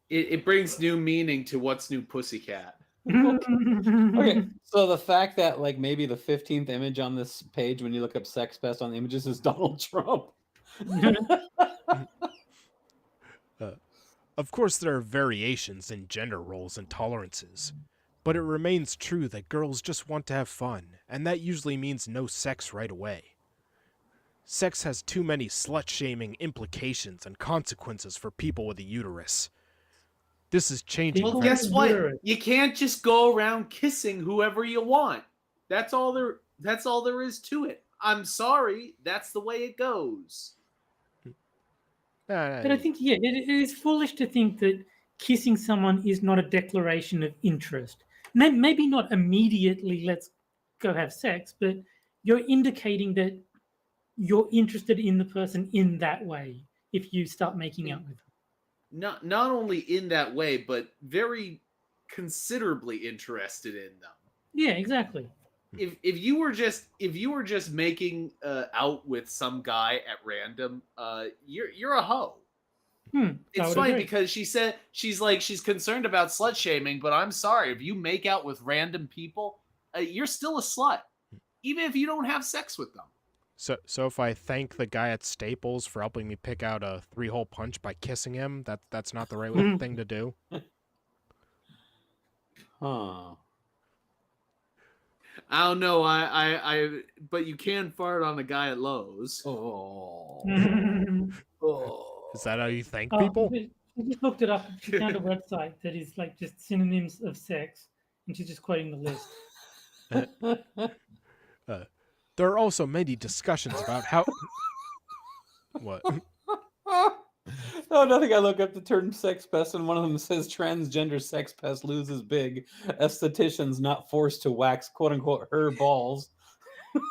It brings new meaning to What's New Pussycat. Okay, so the fact that like maybe the 15th image on this page when you look up Sex Pest on the images is Donald Trump. Of course, there are variations in gender roles and tolerances, but it remains true that girls just want to have fun, and that usually means no sex right away. Sex has too many slut-shaming implications and consequences for people with a uterus. This is changing. Well, guess what? You can't just go around kissing whoever you want. That's all there is to it. I'm sorry, that's the way it goes. But I think, it is foolish to think that kissing someone is not a declaration of interest. Maybe not immediately, let's go have sex, but you're indicating that you're interested in the person in that way if you start making out with them. Not only in that way, but very considerably interested in them. Yeah, exactly. If you were just making out with some guy at random, you're a hoe. It's funny because she said she's concerned about slut shaming, but I'm sorry, if you make out with random people, you're still a slut, even if you don't have sex with them. So if I thank the guy at Staples for helping me pick out a 3-hole punch by kissing him, that's not the right thing to do. Huh. I don't know. But you can fart on a guy at Lowe's. Oh. Is that how you thank people? She just looked it up. She found a website that is like just synonyms of sex, and she's just quoting the list. There are also many discussions about how... What? Oh, nothing. I look up the term sex pest, and one of them says transgender sex pest loses big. Estheticians not forced to wax "quote unquote" her balls.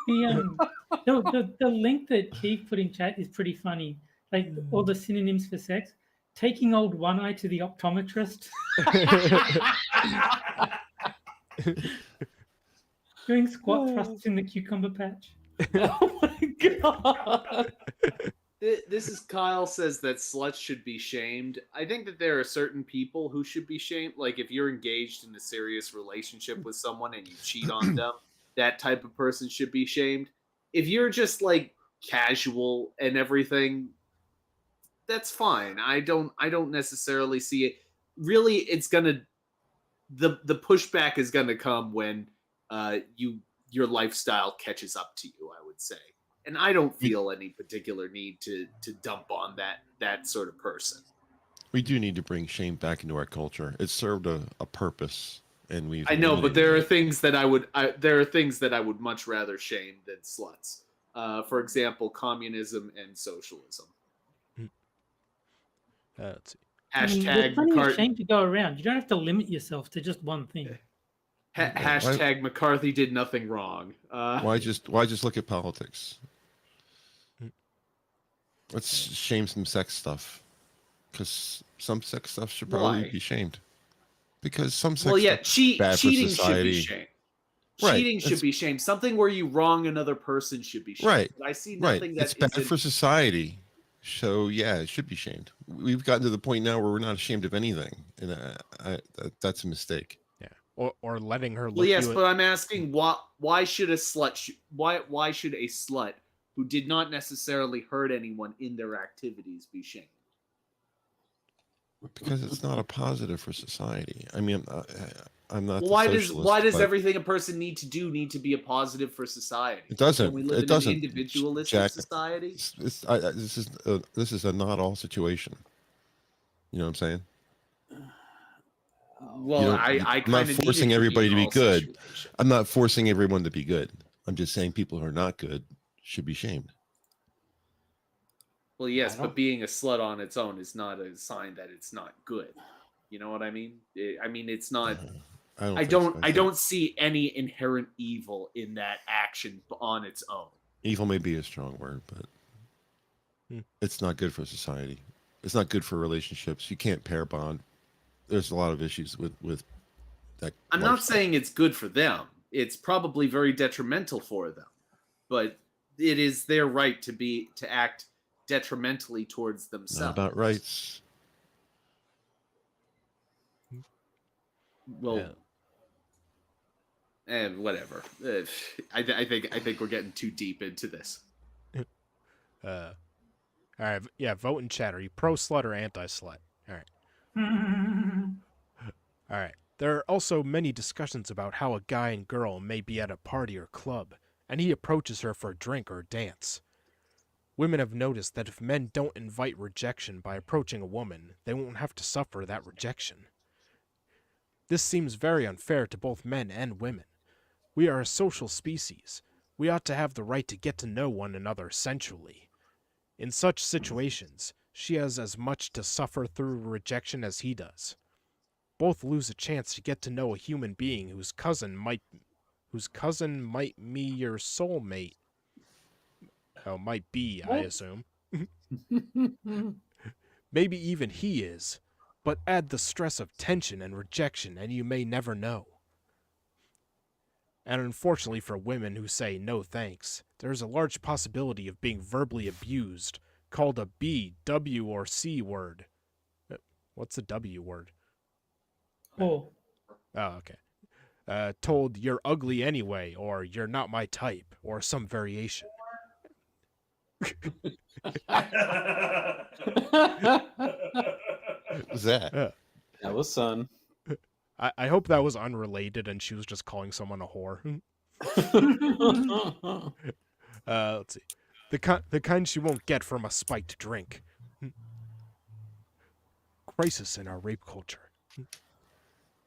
The link that Keith put in chat is pretty funny. Like all the synonyms for sex. Taking old one eye to the optometrist. Doing squat thrusts in the cucumber patch. Oh my god. This is Kyle says that sluts should be shamed. I think that there are certain people who should be shamed. Like if you're engaged in a serious relationship with someone and you cheat on them, that type of person should be shamed. If you're just like casual and everything, that's fine. I don't necessarily see it. Really, it's gonna the pushback is gonna come when your lifestyle catches up to you, I would say. And I don't feel any particular need to dump on that sort of person. We do need to bring shame back into our culture. It served a purpose, and we. I know, but there are things that I would much rather shame than sluts. For example, communism and socialism. Let's see. Hashtag there's plenty of shame to go around. You don't have to limit yourself to just one thing. Hashtag McCarthy did nothing wrong. Why just look at politics? Let's shame some sex stuff, because some sex stuff should probably be shamed. Because some sex stuff is bad cheating for society. Should be shamed. Right. Cheating should be shamed. Something where you wrong another person should be shamed. Right. But I see nothing It's bad for society. So yeah, it should be shamed. We've gotten to the point now where we're not ashamed of anything, and that's a mistake. Yeah, or letting her. Well, yes, but I'm asking why should a slut who did not necessarily hurt anyone in their activities be shamed? Because it's not a positive for society. I mean, I'm not. Well, why does everything a person need to do need to be a positive for society? It doesn't. Can we live It in doesn't. an individualistic society? This is a not all situation. You know what I'm saying? Well, I'm not forcing everybody to be good. I'm not forcing everyone to be good. I'm just saying people who are not good should be shamed. Well, yes, but being a slut on its own is not a sign that it's not good. You know what I mean? I mean, it's not. I don't see any inherent evil in that action on its own. Evil may be a strong word, but it's not good for society. It's not good for relationships. You can't pair bond. There's a lot of issues with that. I'm not saying it's good for them. It's probably very detrimental for them, but it is their right to act detrimentally towards themselves. Not about rights. Well, whatever. I think we're getting too deep into this. All right, yeah. Vote in chat. Are you pro slut or anti slut? All right. All right. There are also many discussions about how a guy and girl may be at a party or club, and he approaches her for a drink or a dance. Women have noticed that if men don't invite rejection by approaching a woman, they won't have to suffer that rejection. This seems very unfair to both men and women. We are a social species. We ought to have the right to get to know one another sensually. In such situations, she has as much to suffer through rejection as he does. Both lose a chance to get to know a human being whose cousin might whose cousin might be your soulmate. Oh, might be, I assume. Maybe even he is. But add the stress of tension and rejection, and you may never know. And unfortunately for women who say no thanks, there is a large possibility of being verbally abused, called a B, W, or C word. What's the W word? Oh, Oh, okay. Told you're ugly anyway, or you're not my type, or some variation. What's that? That was Sun. I hope that was unrelated and she was just calling someone a whore. Let's see. The kind she won't get from a spiked drink. Crisis in our rape culture.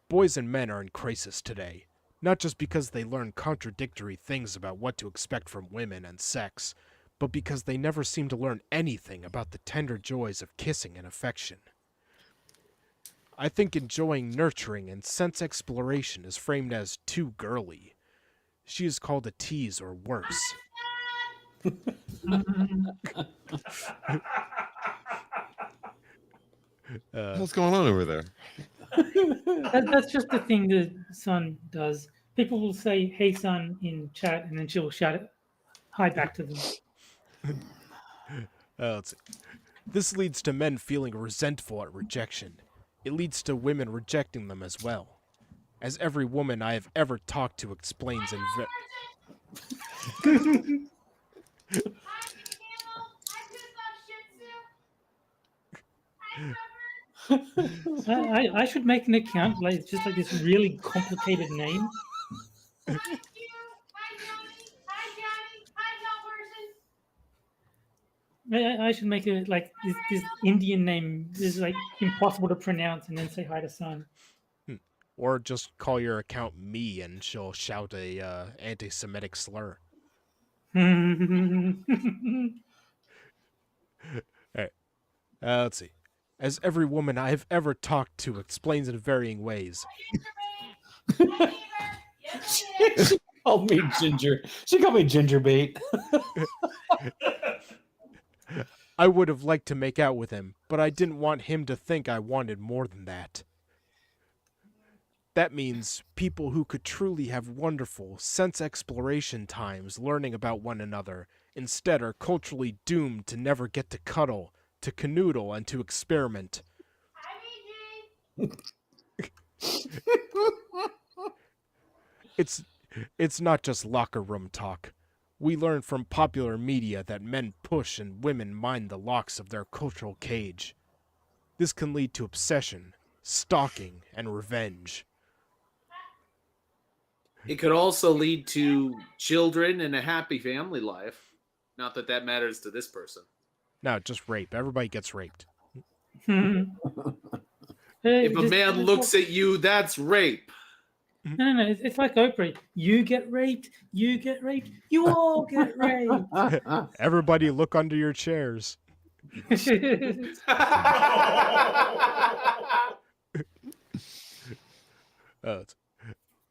Boys and men are in crisis today, not just because they learn contradictory things about what to expect from women and sex, but because they never seem to learn anything about the tender joys of kissing and affection. I think enjoying nurturing and sense exploration is framed as too girly. She is called a tease or worse. What's going on over there? that's just the thing that Sun does. People will say, "Hey, Sun," in chat, and then she'll shout it hi back to them. Let's see. This leads to men feeling resentful at rejection. It leads to women rejecting them as well. As every woman I have ever talked to explains in I should make an account, like it's just like this really complicated name. I should make it like this Indian name is like impossible to pronounce, and then say hi to Sun. Or just call your account me and she'll shout a anti-Semitic slur. Alright. Let's see. As every woman I have ever talked to explains in varying ways. She called me Ginger. She called me Ginger Bait. I would have liked to make out with him, but I didn't want him to think I wanted more than that. That means people who could truly have wonderful sense exploration times learning about one another instead are culturally doomed to never get to cuddle, to canoodle, and to experiment. It's not just locker room talk. We learn from popular media that men push and women mind the locks of their cultural cage. This can lead to obsession, stalking, and revenge. It could also lead to children and a happy family life. Not that that matters to this person. No, just rape. Everybody gets raped. If a man looks at you, that's rape. No. It's like Oprah. You get raped. You get raped. You all get raped. Everybody look under your chairs.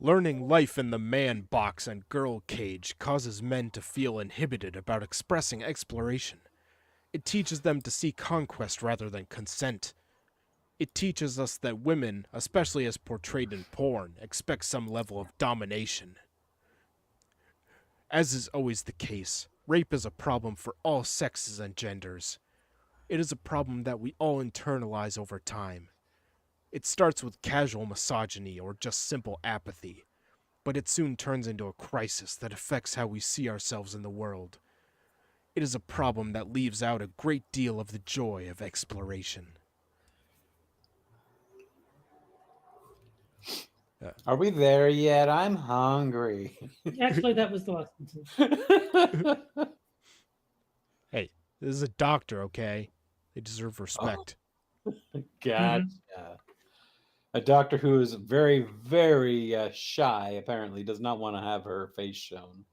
Learning life in the man box and girl cage causes men to feel inhibited about expressing exploration. It teaches them to see conquest rather than consent. It teaches us that women, especially as portrayed in porn, expect some level of domination. As is always the case, rape is a problem for all sexes and genders. It is a problem that we all internalize over time. It starts with casual misogyny or just simple apathy, but it soon turns into a crisis that affects how we see ourselves in the world. It is a problem that leaves out a great deal of the joy of exploration. Are we there yet? I'm hungry. Actually, that was the last sentence. Hey, this is a doctor, okay? They deserve respect. Gotcha. A doctor who is very, very shy, apparently, does not want to have her face shown.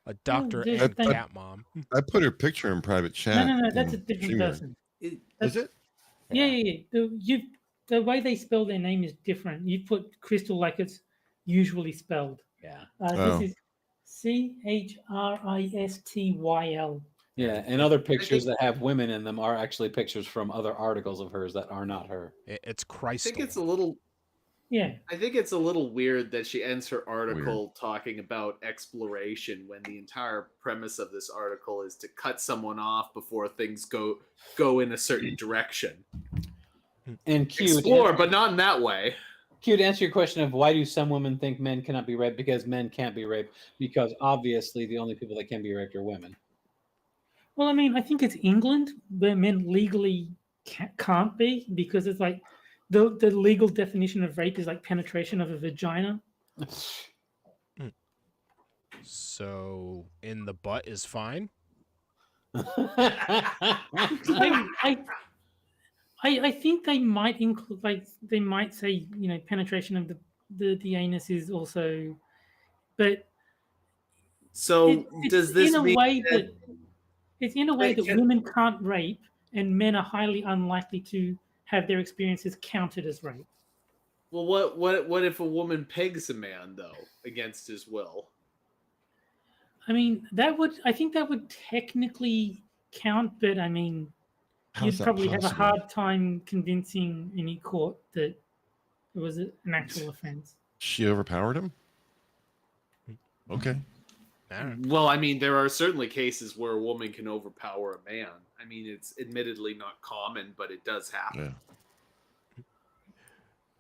A doctor there's and a thing- cat mom. I put her picture in private chat. No. That's a in different Streamer. person. Is it? Yeah. The way they spell their name is different. You put Crystal like it's usually spelled. Yeah. Oh. This is Christyl. Yeah, and other pictures that have women in them are actually pictures from other articles of hers that are not her. It's I Christ. think it's a little. Yeah. I think it's a little weird that she ends her article talking about exploration when the entire premise of this article is to cut someone off before things go in a certain direction. And Q, Explore, but not in that way. Q, to answer your question of why do some women think men cannot be raped? Because men can't be raped. Because obviously the only people that can be raped are women. Well, I mean, I think it's England where men legally can't be, because it's like the legal definition of rape is like penetration of a vagina. So in the butt is fine. I think they might include, like, they might say, you know, penetration of the anus is also, but So does it's this in a mean way that it's in a way that Can- women can't rape and men are highly unlikely to have their experiences counted as rape. well, what if a woman pegs a man though against his will? I mean, I think that would technically count, but I mean, How's you'd that probably have a possible? hard time convincing any court that it was an actual offense. She overpowered him? Okay. Well, I mean, there are certainly cases where a woman can overpower a man. I mean, it's admittedly not common, but it does happen. Yeah.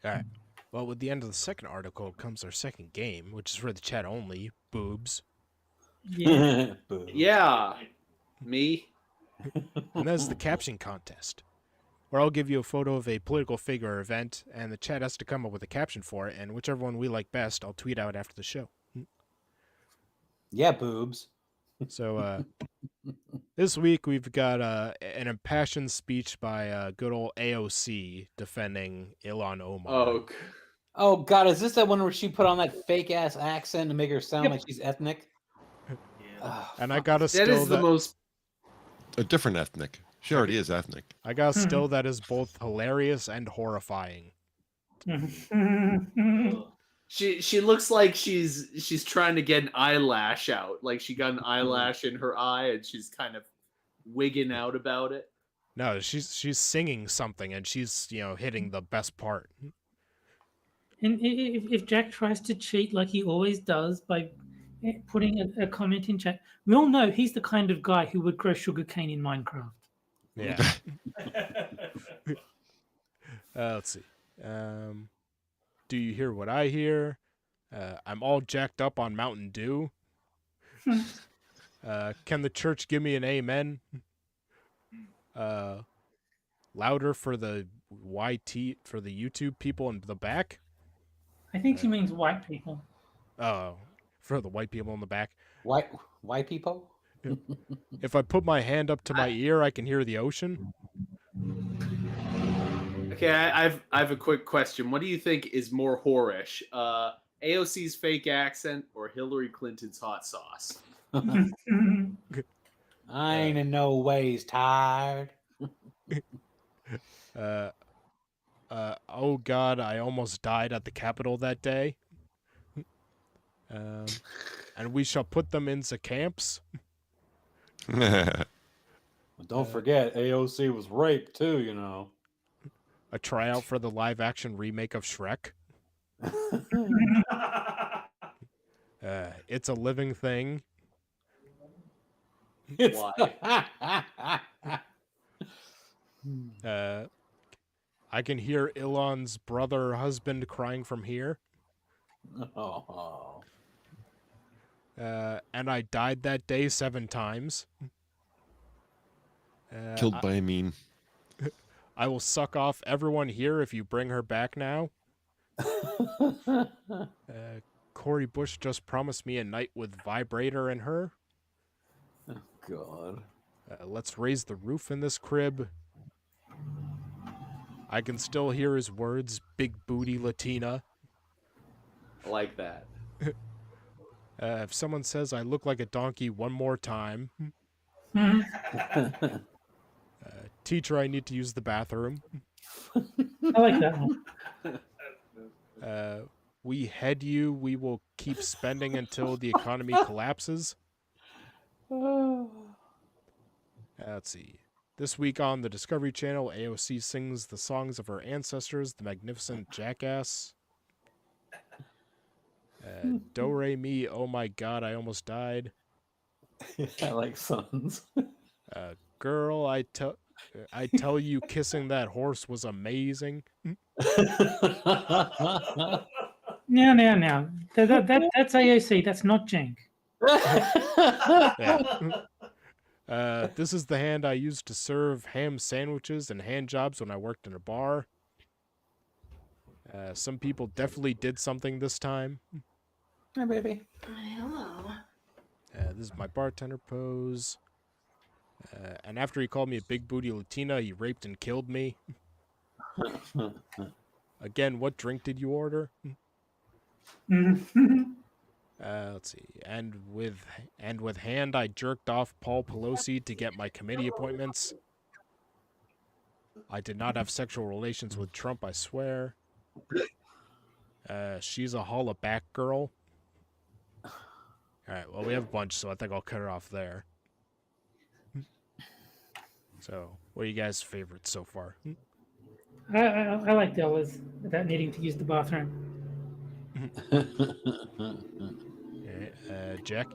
All right. Well, with the end of the second article comes our second game, which is for the chat only. Boobs. Yeah. Yeah, me. And that's the caption contest, where I'll give you a photo of a political figure or event, and the chat has to come up with a caption for it, and whichever one we like best, I'll tweet out after the show. Yeah, boobs. So this week we've got an impassioned speech by good old AOC defending Ilhan Omar. Oh, God, is this that one where she put on that fake ass accent to make her sound like she's ethnic? And I got a that still is the most. A different ethnic. She already is ethnic. I got a still that is both hilarious and horrifying. She looks like she's trying to get an eyelash out. Like she got an eyelash in her eye and she's kind of wigging out about it. No, she's singing something and she's, you know, hitting the best part. And if Jack tries to cheat like he always does by putting a comment in chat, we all know he's the kind of guy who would grow sugarcane in Minecraft. Yeah. Let's see. Do you hear what I hear? I'm all jacked up on Mountain Dew. Can the church give me an amen? Louder for the YT, for the YouTube people in the back. I think she means white people. Oh, for the white people in the back. White people? If I put my hand up to my ear, I can hear the ocean. Okay, I have a quick question. What do you think is more whorish? AOC's fake accent or Hillary Clinton's hot sauce? I ain't in no ways tired. Oh God, I almost died at the Capitol that day. And we shall put them into camps. Don't forget, AOC was raped too, you know. A tryout for the live-action remake of Shrek. It's a living thing. Why? I can hear Ilon's brother husband crying from here. Oh. And I died that day 7 times. Killed by a meme. I will suck off everyone here if you bring her back now. Cory Bush just promised me a night with vibrator in her. Oh, God. Let's raise the roof in this crib. I can still hear his words, big booty Latina. I like that. If someone says I look like a donkey one more time. Teacher, I need to use the bathroom. I like that one. We head you. We will keep spending until the economy collapses. Let's see. This week on the Discovery Channel, AOC sings the songs of her ancestors, the magnificent jackass. Do re mi, oh my god, I almost died. I like sons. Girl, I tell you, kissing that horse was amazing. Now. That's AOC. That's not Jank. Yeah. This is the hand I used to serve ham sandwiches and hand jobs when I worked in a bar. Some people definitely did something this time. Hi, baby. Hello. This is my bartender pose. And after he called me a big booty Latina, he raped and killed me. Again, what drink did you order? Let's see. And with hand, I jerked off Paul Pelosi to get my committee appointments. I did not have sexual relations with Trump, I swear. She's a holla back girl. All right, well, we have a bunch, so I think I'll cut it off there. So, what are you guys' favorites so far? I like Della's without needing to use the bathroom. Jack?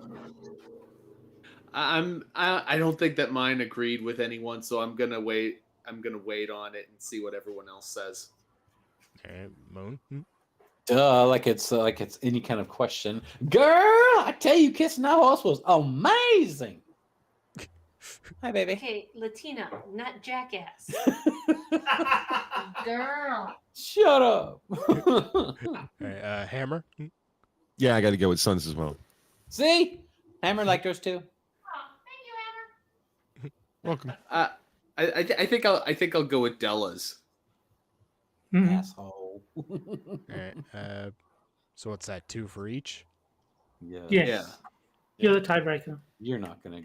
I don't think that mine agreed with anyone, so I'm gonna wait. I'm gonna wait on it and see what everyone else says. All right, Moon? Duh, like it's any kind of question. Girl, I tell you, kissing that horse was amazing. Hi, baby. Okay, Latina, not jackass. Girl. Shut up. All right, Hammer? Yeah, I got to go with Sons as well. See? Hammer liked yours too. Oh, thank you, Welcome. I think I'll go with Della's. Mhm. Asshole. All right, so what's that, 2 for each? Yeah. Yes. Yeah. You're the tiebreaker. You're not gonna.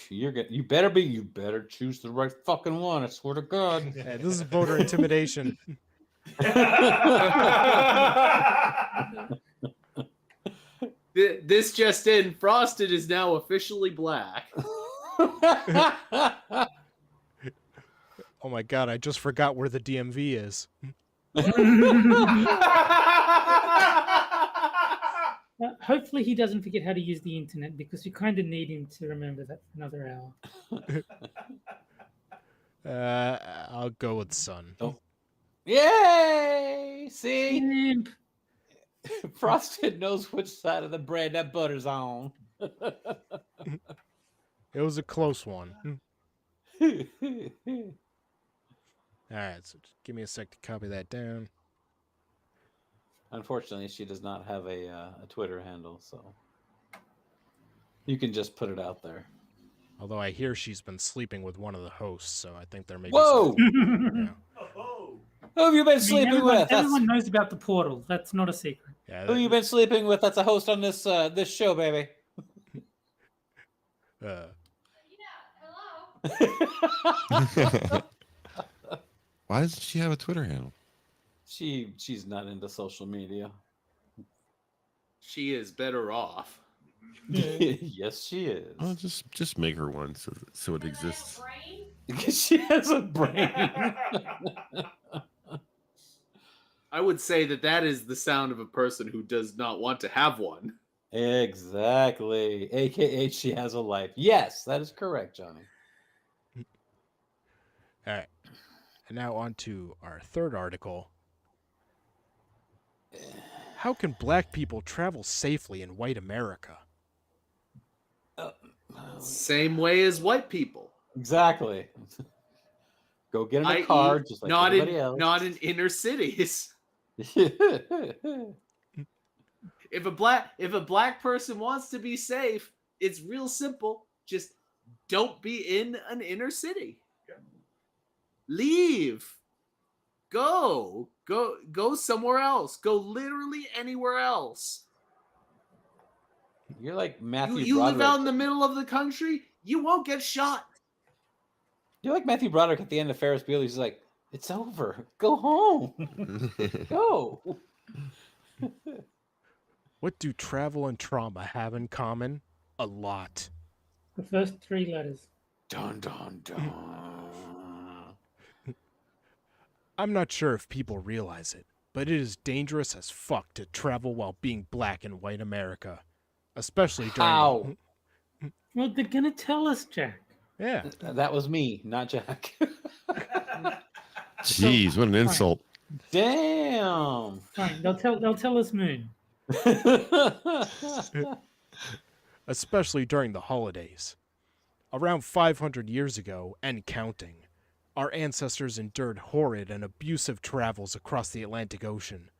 You better be. You better choose the right fucking one. I swear to God. Yeah, this is voter intimidation. This just in: Frosted is now officially black. Oh my god, I just forgot where the DMV is. Hopefully he doesn't forget how to use the internet because you kind of need him to remember that for another hour. I'll go with Sun. Oh. Yay! See? Simp. Frosted knows which side of the bread that butter's on. It was a close one. All right, so just give me a sec to copy that down. Unfortunately, she does not have a Twitter handle, so you can just put it out there. Although I hear she's been sleeping with one of the hosts, so I think there may be Whoa! some, Who have you been sleeping with? Everyone knows about the portal. That's not a secret. yeah, Who you been sleeping with? That's a host on this this show, baby. hello. Why doesn't she have a Twitter handle? She's not into social media. She is better off. Yes, she is. Oh, just make her one so it exists. Because she has a brain. I would say that is the sound of a person who does not want to have one. Exactly. AKA she has a life. Yes, that is correct, Johnny. All right. And now on to our third article. How can black people travel safely in white America? Same way as white people. Exactly. Go get in a car, just like everybody else. Not in inner cities. If a black person wants to be safe, it's real simple. Just don't be in an inner city. Leave. Go somewhere else. Go literally anywhere else. You're like Matthew You live Broderick. out in the middle of the country, you won't get shot. You're like Matthew Broderick at the end of Ferris Bueller. He's like, "It's over. Go home. Go." What do travel and trauma have in common? A lot. The first 3 letters. Dun dun dun. I'm not sure if people realize it, but it is dangerous as fuck to travel while being black in white America. Especially during How? Well, they're gonna tell us, Jack. Yeah. That was me, not Jack. Jeez, what an insult. Damn. Fine, they'll tell us Moon. Especially during the holidays. Around 500 years ago, and counting, our ancestors endured horrid and abusive travels across the Atlantic Ocean.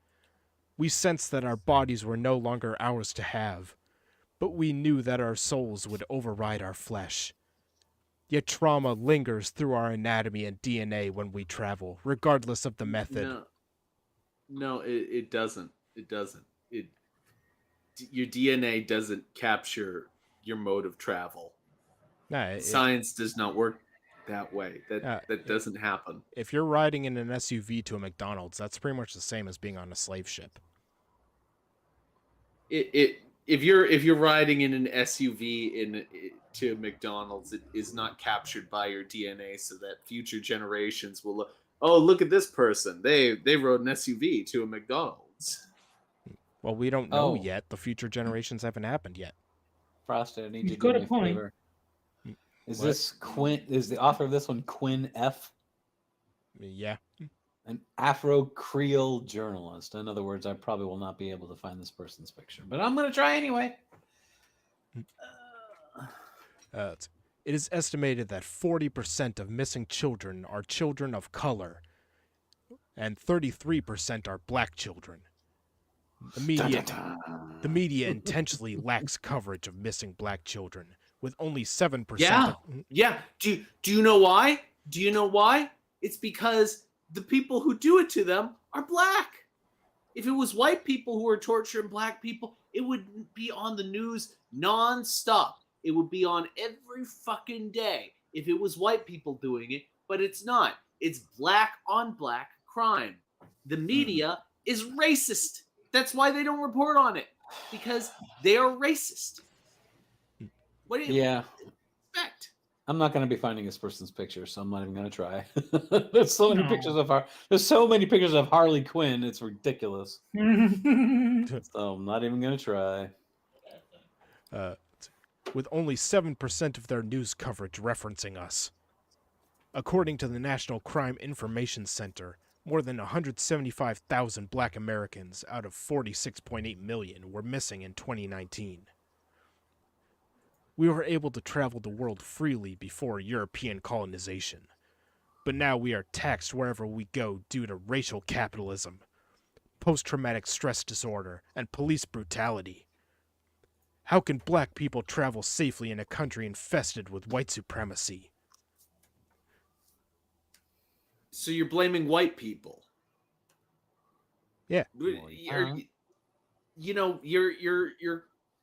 We sensed that our bodies were no longer ours to have, but we knew that our souls would override our flesh. Yet trauma lingers through our anatomy and DNA when we travel, regardless of the method. No, it doesn't. It doesn't. Your DNA doesn't capture your mode of travel. Nah, Science does not work that way. That doesn't happen. if you're riding in an SUV to a McDonald's, that's pretty much the same as being on a slave ship. If you're riding in an SUV to McDonald's, it is not captured by your DNA, so that future generations will look. Oh, look at this person! They rode an SUV to a McDonald's. Well, we don't know Oh. yet. The future generations haven't happened yet. Frosted, I need You've you to do got me a point. favor. Is What? this Quinn? Is the author of this one Quinn F? Yeah. An Afro-Creole journalist. In other words, I probably will not be able to find this person's picture, but I'm going to try anyway. It is estimated that 40% of missing children are children of color, and 33% are black children. The media intentionally lacks coverage of missing black children, with only 7%. Yeah. Do you know why? Do you know why? It's because the people who do it to them are black. If it was white people who were torturing black people, it would be on the news non-stop. It would be on every fucking day if it was white people doing it, but it's not. It's black on black crime. The media is racist. That's why they don't report on it, because they are racist. What do you expect? I'm not going to be finding this person's picture, so I'm not even going to try. There's so many pictures of There's so many pictures of Harley Quinn. It's ridiculous. So I'm not even going to try. With only 7% of their news coverage referencing us. According to the National Crime Information Center, more than 175,000 black Americans out of 46.8 million were missing in 2019. We were able to travel the world freely before European colonization, but now we are taxed wherever we go due to racial capitalism, post-traumatic stress disorder, and police brutality. How can black people travel safely in a country infested with white supremacy? So you're blaming white people? Yeah. You're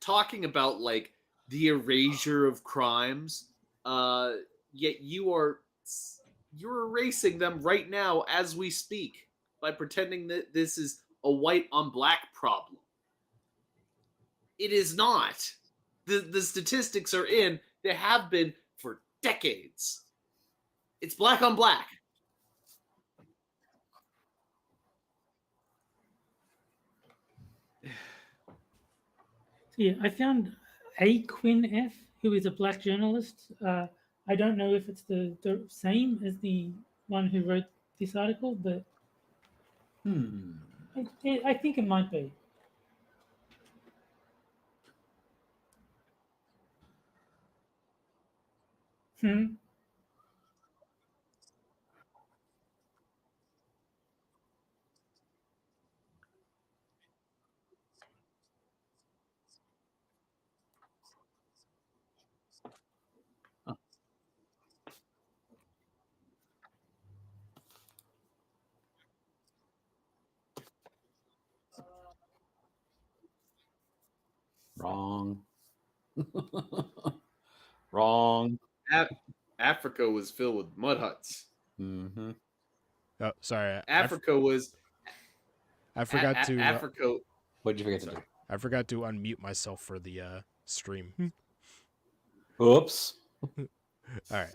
talking about like the erasure of crimes, yet you're erasing them right now as we speak by pretending that this is a white on black problem. It is not. The statistics are in. They have been for decades. It's black on black. Yeah, I found a Quinn F, who is a black journalist. I don't know if it's the same as the one who wrote this article, but I think it might be. Wrong. Wrong. Africa was filled with mud huts. Mm-hmm. Oh, sorry. Africa was. I forgot to. Africa. What'd you forget to do? I forgot to unmute myself for the stream. Oops. All right.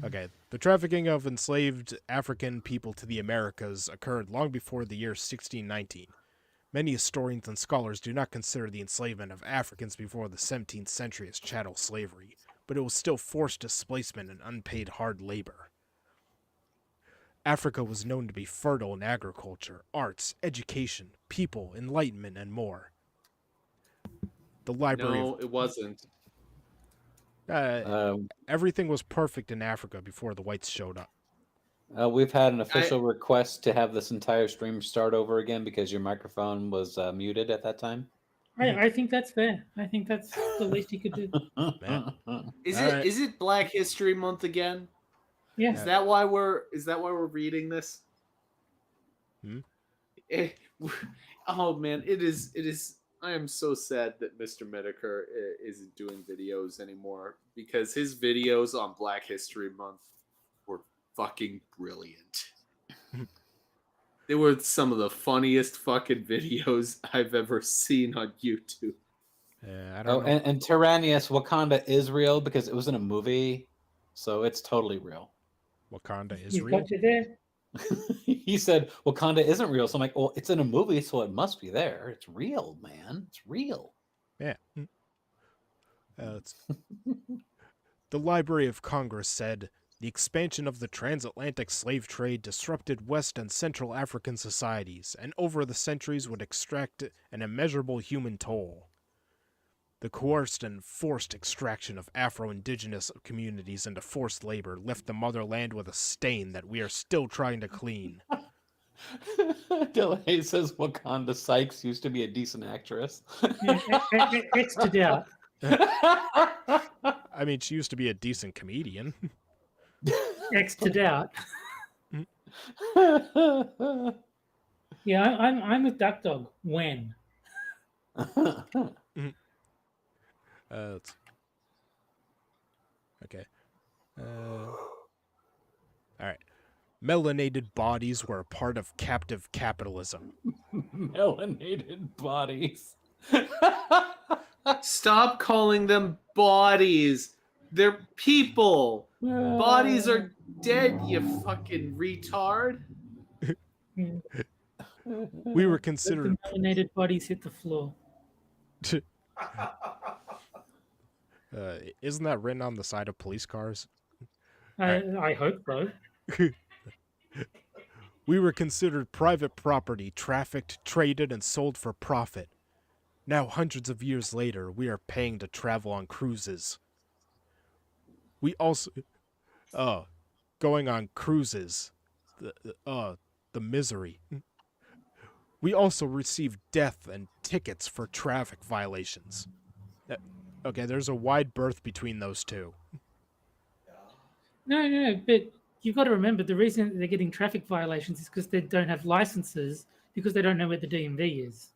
Okay. The trafficking of enslaved African people to the Americas occurred long before the year 1619. Many historians and scholars do not consider the enslavement of Africans before the 17th century as chattel slavery, but it was still forced displacement and unpaid hard labor. Africa was known to be fertile in agriculture, arts, education, people, enlightenment, and more. The library No, it wasn't. everything was perfect in Africa before the whites showed up. We've had an official request to have this entire stream start over again because your microphone was muted at that time. I think that's fair. I think that's the least you could do. Is it Black History Month again? Yeah. Is that why we're reading this? Oh man, it is. I am so sad that Mr. Medicare isn't doing videos anymore because his videos on Black History Month were fucking brilliant. They were some of the funniest fucking videos I've ever seen on YouTube. I don't know. And Tyrannius, Wakanda is real because it was in a movie, so it's totally real. Wakanda is You've real. got you there. He said Wakanda isn't real, so I'm like, well, it's in a movie, so it must be there. It's real, man. It's real. Yeah. The Library of Congress said, the expansion of the transatlantic slave trade disrupted West and Central African societies, and over the centuries would extract an immeasurable human toll. The coerced and forced extraction of Afro-Indigenous communities into forced labor left the motherland with a stain that we are still trying to clean. Delay says Wakanda Sykes used to be a decent actress. It's to doubt. I mean, she used to be a decent comedian. X to doubt. Yeah, I'm with Duck Dog. When? Okay. Alright. Melanated bodies were a part of captive capitalism. Melanated bodies. Stop calling them bodies. They're people. Bodies are dead, you fucking retard. We were considered... The melanated bodies hit the floor. Isn't that written on the side of police cars? I hope so. We were considered private property, trafficked, traded, and sold for profit. Now, hundreds of years later, we are paying to travel on cruises. We also... going on cruises. The misery. We also receive death and tickets for traffic violations. Okay, there's a wide berth between those two. No, but you've got to remember the reason they're getting traffic violations is because they don't have licenses because they don't know where the DMV is.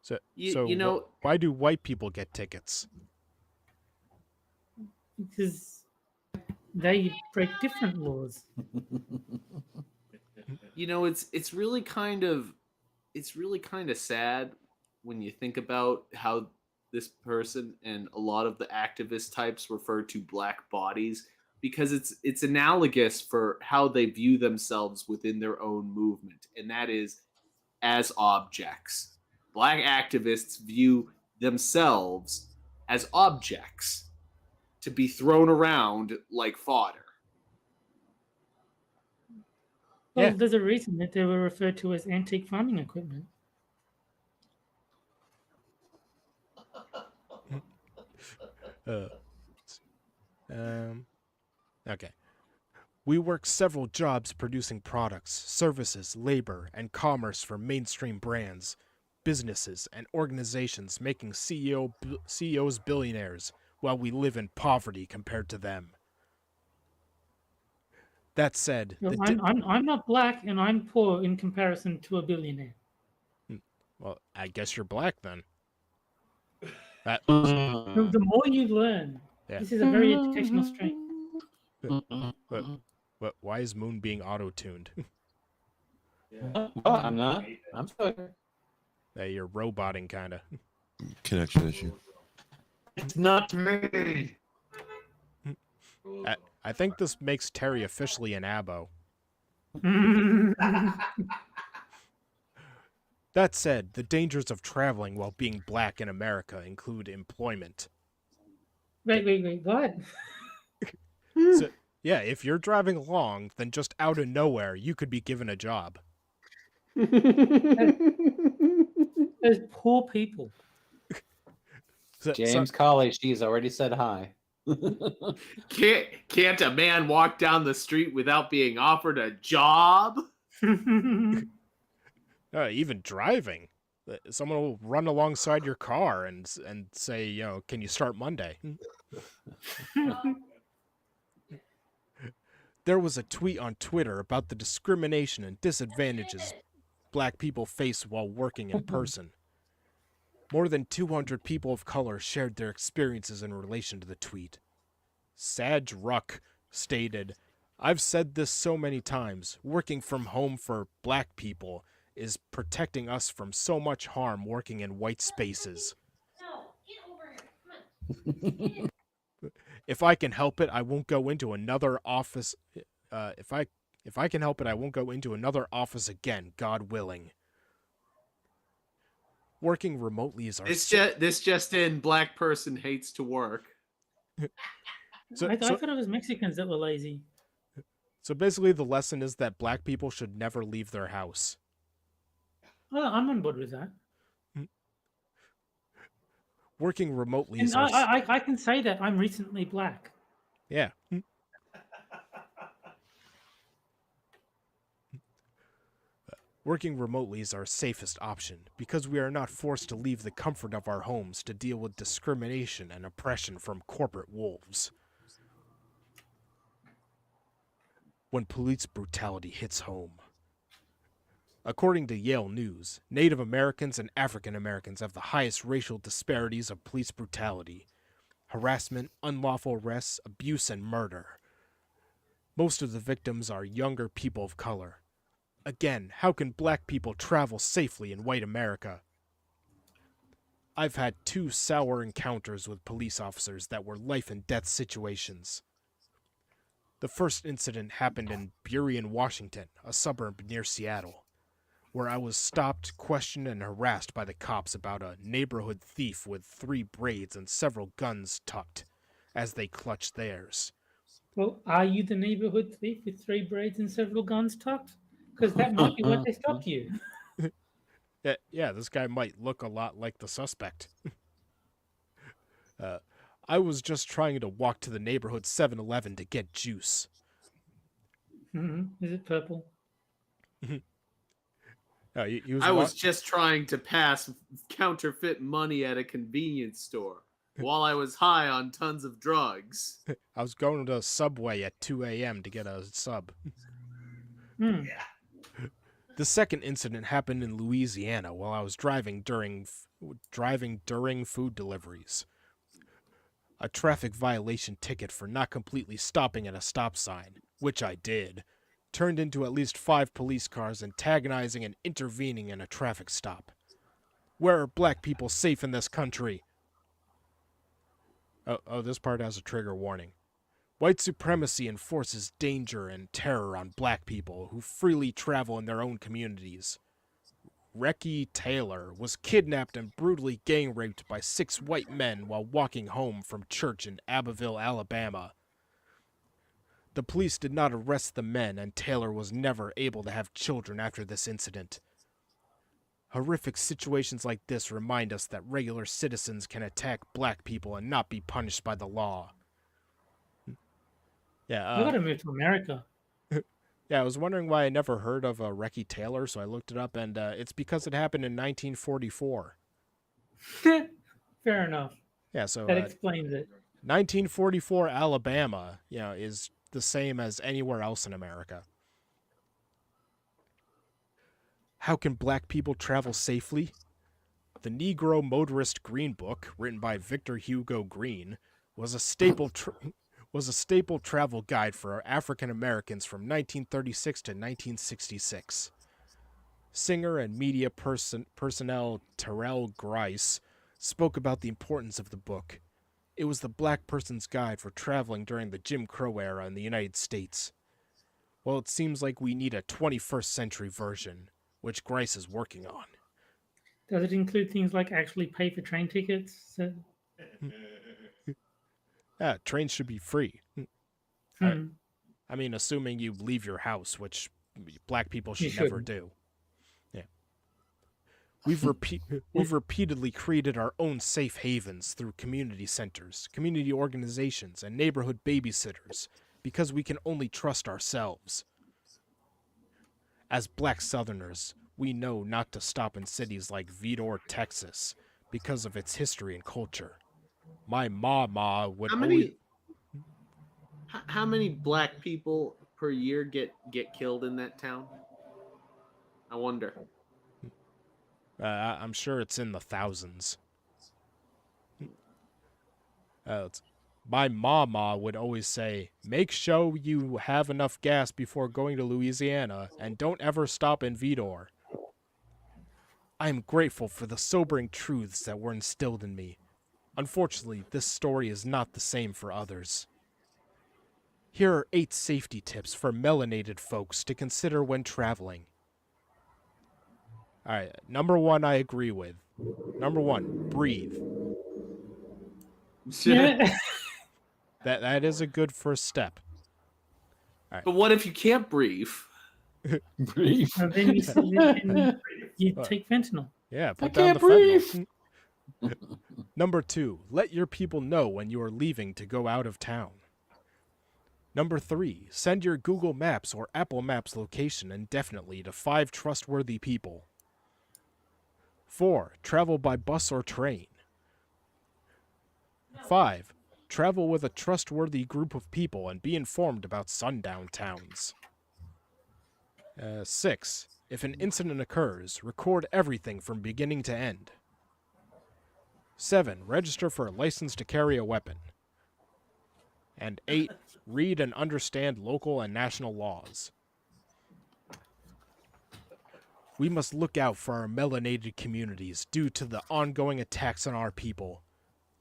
So, You know, why do white people get tickets? Because they break different laws. you know, it's really kind of sad when you think about how this person and a lot of the activist types refer to black bodies, because it's analogous for how they view themselves within their own movement, and that is as objects. Black activists view themselves as objects to be thrown around like fodder. Well, Yeah. there's a reason that they were referred to as antique farming equipment. Okay. We work several jobs producing products, services, labor, and commerce for mainstream brands, businesses, and organizations, making CEOs billionaires while we live in poverty compared to them. That said, Well, I'm not black and I'm poor in comparison to a billionaire. well, I guess you're black then. That, The more you learn, Yeah. this is a very educational stream. but why is Moon being auto-tuned? Well, I'm not. I'm still here. You're roboting, kind of. Connection issue. It's not me. I think this makes Terry officially an abo. That said, the dangers of traveling while being black in America include employment. wait, what? So, yeah, if you're driving along, then just out of nowhere, you could be given a job. Those poor people. James Colley, she's already said hi. Can't a man walk down the street without being offered a job? Even driving. Someone will run alongside your car and say, can you start Monday? There was a tweet on Twitter about the discrimination and disadvantages black people face while working in person. More than 200 people of color shared their experiences in relation to the tweet. Saj Ruck stated, "I've said this so many times, working from home for black people is protecting us from so much harm working in white spaces. No, get over here. Come on. If I can help it, I won't go into another office. If I can help it, I won't go into another office again, God willing." Working remotely is our... This just in, black person hates to work. I thought it was Mexicans that were lazy. So basically the lesson is that black people should never leave their house. Oh, I'm on board with that. Working remotely And is our... I can say that I'm recently black. Yeah. Working remotely is our safest option because we are not forced to leave the comfort of our homes to deal with discrimination and oppression from corporate wolves. When police brutality hits home. According to Yale News, Native Americans and African Americans have the highest racial disparities of police brutality, harassment, unlawful arrests, abuse, and murder. Most of the victims are younger people of color. Again, how can black people travel safely in white America? I've had 2 sour encounters with police officers that were life and death situations. The first incident happened in Burien, Washington, a suburb near Seattle, where I was stopped, questioned, and harassed by the cops about a neighborhood thief with 3 braids and several guns tucked, as they clutched theirs. Well, are you the neighborhood thief with 3 braids and several guns tucked? Because that might be what they stopped you. Yeah, this guy might look a lot like the suspect. I was just trying to walk to the neighborhood 7-Eleven to get juice. Is it purple? I was just trying to pass counterfeit money at a convenience store while I was high on tons of drugs. I was going to Subway at 2 a.m. to get a sub. Yeah. The second incident happened in Louisiana while I was driving during food deliveries. A traffic violation ticket for not completely stopping at a stop sign, which I did, turned into at least 5 police cars antagonizing and intervening in a traffic stop. Where are black people safe in this country? Oh, this part has a trigger warning. White supremacy enforces danger and terror on black people who freely travel in their own communities. Recky Taylor was kidnapped and brutally gang raped by 6 white men while walking home from church in Abbeville, Alabama. The police did not arrest the men, and Taylor was never able to have children after this incident. Horrific situations like this remind us that regular citizens can attack black people and not be punished by the law. Yeah, We gotta move to America. Yeah, I was wondering why I never heard of Recky Taylor, so I looked it up, and it's because it happened in 1944. Fair enough. Yeah, so That explains it. 1944 Alabama, is the same as anywhere else in America. How can black people travel safely? The Negro Motorist Green Book, written by Victor Hugo Green, was a staple travel guide for African Americans from 1936 to 1966. Singer and media personnel Terrell Grice spoke about the importance of the book. It was the black person's guide for traveling during the Jim Crow era in the United States. Well, it seems like we need a 21st century version, which Grice is working on. Does it include things like actually pay for train tickets? So, Trains should be free. hmm. I mean, assuming you leave your house, which black people You should never shouldn't. do. Yeah. We've repeatedly created our own safe havens through community centers, community organizations, and neighborhood babysitters because we can only trust ourselves. As black Southerners, we know not to stop in cities like Vidor, Texas, because of its history and culture. My mama would always... How many black people per year get killed in that town? I wonder. I'm sure it's in the thousands. My mama would always say, make sure you have enough gas before going to Louisiana, and don't ever stop in Vidor. I am grateful for the sobering truths that were instilled in me. Unfortunately, this story is not the same for others. Here are 8 safety tips for melanated folks to consider when traveling. Alright, number 1 I agree with. Number 1, breathe. Yeah. That is a good first step. But what if you can't breathe? Breathe. And then you take fentanyl. Yeah, I put down can't the breathe. fentanyl. Number 2, let your people know when you are leaving to go out of town. Number 3, send your Google Maps or Apple Maps location indefinitely to 5 trustworthy people. 4, travel by bus or train. 5, travel with a trustworthy group of people and be informed about sundown towns. 6, if an incident occurs, record everything from beginning to end. 7, register for a license to carry a weapon. And 8, read and understand local and national laws. We must look out for our melanated communities due to the ongoing attacks on our people.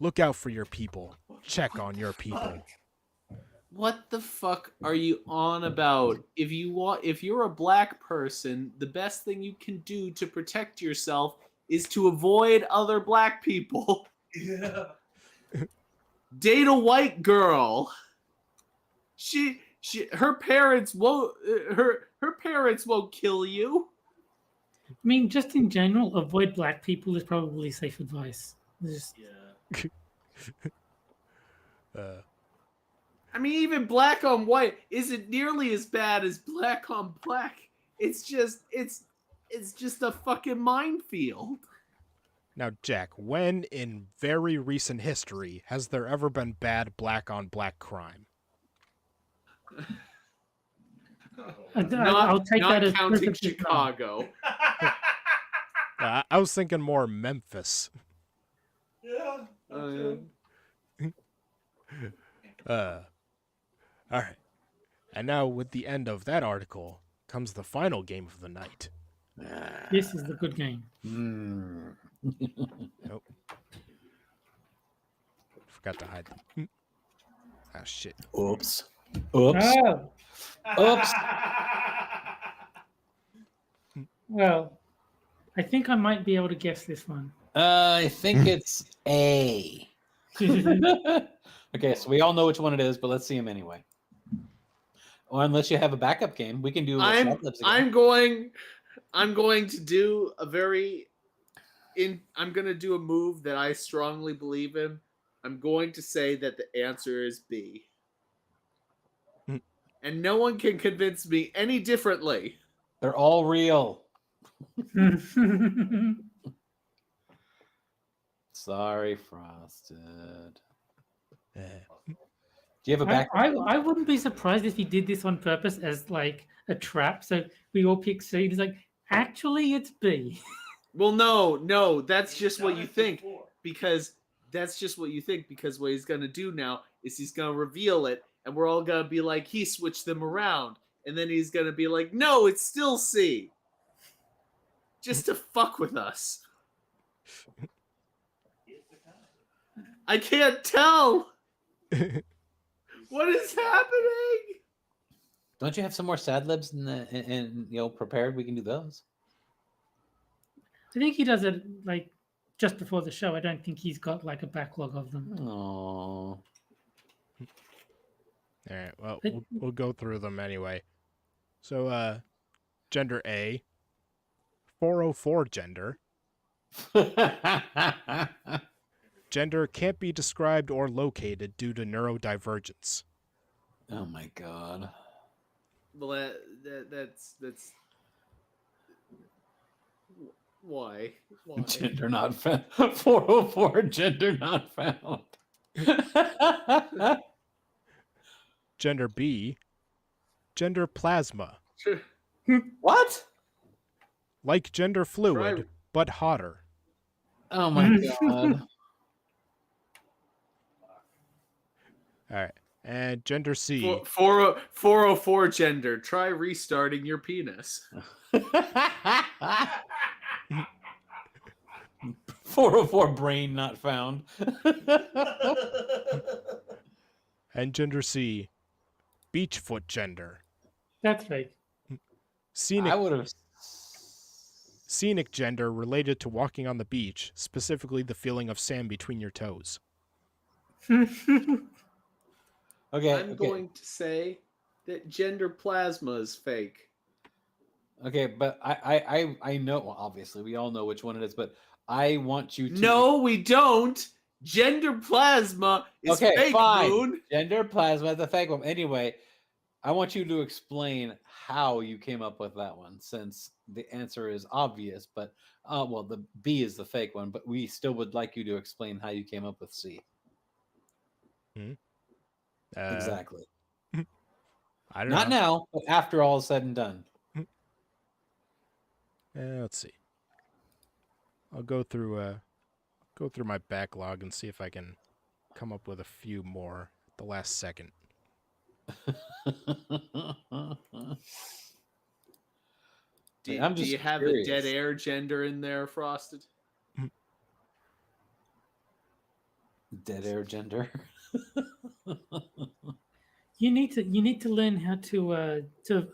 Look out for your people. Check on your people. What the fuck are you on about? If you're a black person, the best thing you can do to protect yourself is to avoid other black people. Yeah. Date a white girl. Her parents won't kill you. I mean, just in general, avoid black people is probably safe advice. Just, Yeah. I mean, even black on white isn't nearly as bad as black on black. It's just a fucking minefield. Now, Jack, when in very recent history has there ever been bad black on black crime? I'll take not that as counting proof of it's not. Chicago. I was thinking more Memphis. Yeah. Alright. And now, with the end of that article, comes the final game of the night. This is the good game. Nope. Forgot to hide them. Ah, shit. Oops. Oh, Oops. well, I think I might be able to guess this one. I think it's A. Okay, so we all know which one it is, but let's see him anyway. Or unless you have a backup game, we can do. I'm going to do I'm going to do a move that I strongly believe in. I'm going to say that the answer is B. And no one can convince me any differently. They're all real. Sorry, Frosted. Do you have a backup? I wouldn't be surprised if he did this on purpose as like a trap. So we all pick C. He's like, actually, it's B. Well, no, that's just what you think. Because that's just what you think. Because what he's going to do now is he's going to reveal it. And we're all going to be like, he switched them around. And then he's going to be like, no, it's still C. just to fuck with us. I can't tell. What is happening? Don't you have some more sad libs in prepared? We can do those. I think he does it like just before the show. I don't think he's got like a backlog of them. Oh, All right. Well, we'll go through them anyway. So, gender A, 404 gender. Gender can't be described or located due to neurodivergence. oh my god. Well, that's why? Gender not found. 404 gender not found. Gender B, gender plasma. Sure. What? Like gender fluid, Try- but hotter. Oh my god. All right. And gender C, 404 gender. Try restarting your penis. 404 brain not found. and gender C, beachfoot gender. That's fake. I would have. Scenic gender related to walking on the beach, specifically the feeling of sand between your toes. Okay. I'm going to say that gender plasma is fake. Okay, but I know. Well, obviously, we all know which one it is, but I want you to. No, we don't. Gender plasma is Okay, fake, fine. Moon. Gender plasma is the fake one. Anyway, I want you to explain how you came up with that one, since the answer is obvious. But well, the B is the fake one, but we still would like you to explain how you came up with C. Exactly. I don't Not know. now, but after all is said and done. Let's see. I'll go through my backlog and see if I can come up with a few more at the last second. Do I'm you just have curious. a dead air gender in there, Frosted? Dead air gender. You need to learn how to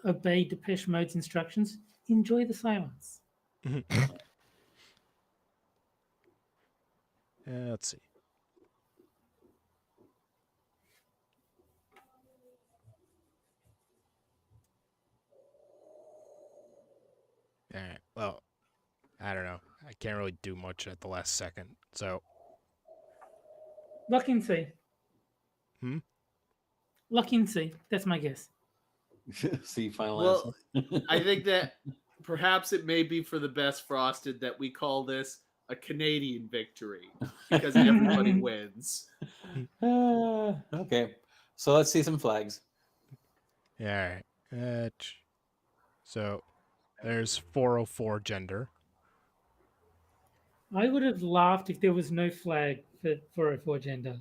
obey Depeche Mode's instructions. Enjoy the silence. Let's see. All right. Well, I don't know. I can't really do much at the last second. So, Lock in C. Hmm? Lock in C. That's my guess. See, final Well, answer. I think that perhaps it may be for the best, Frosted, that we call this a Canadian victory because everybody wins. Okay, so let's see some flags. yeah, all right. So, there's 404 gender. I would have laughed if there was no flag for 404 gender.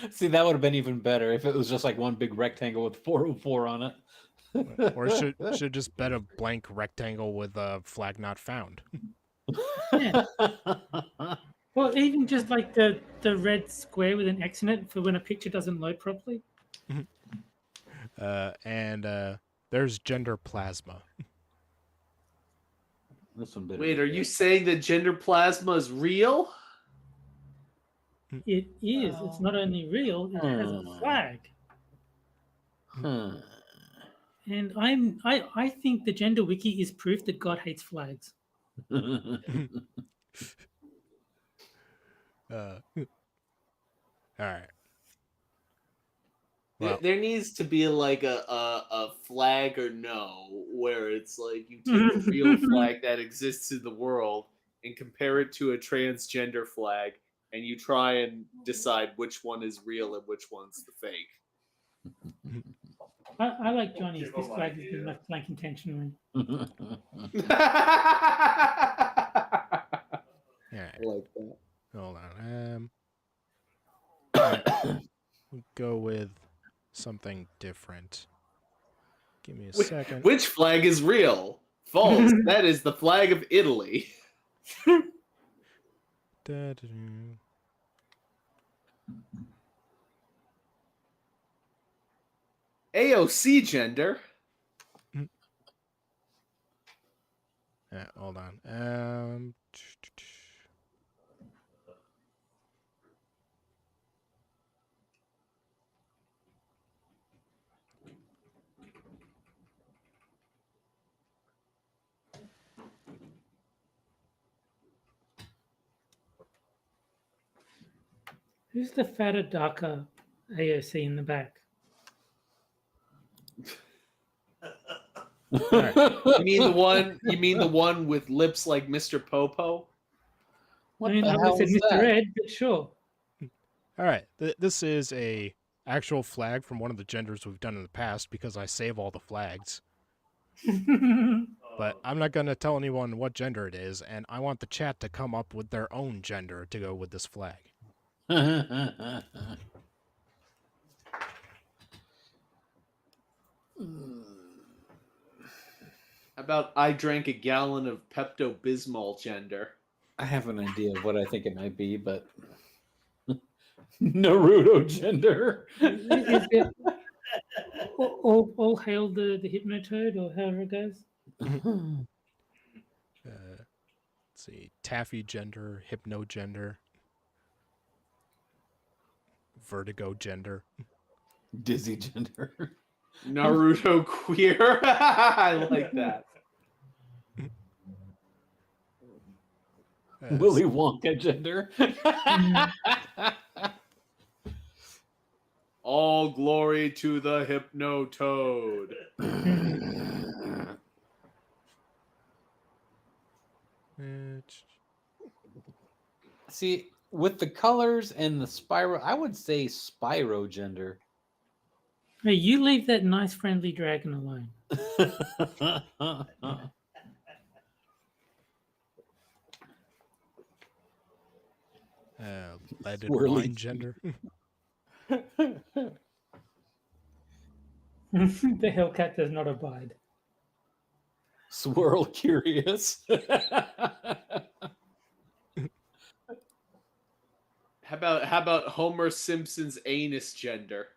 See, that would have been even better if it was just like one big rectangle with 404 on it. Or it should just been a blank rectangle with a flag not found. Yeah. Well, even just like the red square with an X in it for when a picture doesn't load properly. And there's gender plasma. This one Wait, are you saying that gender plasma is real? It is. It's not only real, it has a flag. And I think the gender wiki is proof that God hates flags. All right. Well, There needs to be like a flag or no, where it's like you take a real flag that exists in the world and compare it to a transgender flag, and you try and decide which one is real and which one's the fake. I like Johnny's. This flag has been left blank intentionally. all right. I like that. Hold on. We'll go with something different. Give me a second. Which flag is real? False. That is the flag of Italy. Da-da-doo. AOC gender. Hold on. Who's the fatter, darker AOC in the back? You mean the one? You mean the one with lips like Mr. Popo? What I mean, the I would hell have is said Mr. that? Ed, but sure. All right, this is a actual flag from one of the genders we've done in the past because I save all the flags. But I'm not going to tell anyone what gender it is, and I want the chat to come up with their own gender to go with this flag. How about I drank a gallon of Pepto-Bismol gender? I have an idea of what I think it might be, but Naruto gender. Is it all hail the Hypnotoad, or however it goes? Let's see, taffy gender, hypno gender, vertigo gender. Dizzy gender. Naruto queer. I like that. Willy Wonka gender. All glory to the Hypnotoad. See, with the colors and the Spyro, I would say Spyro gender. Hey, you leave that nice, friendly dragon alone. Leaded Swirly wine teeth. gender. The Hellcat does not abide. Swirl curious. How about Homer Simpson's anus gender?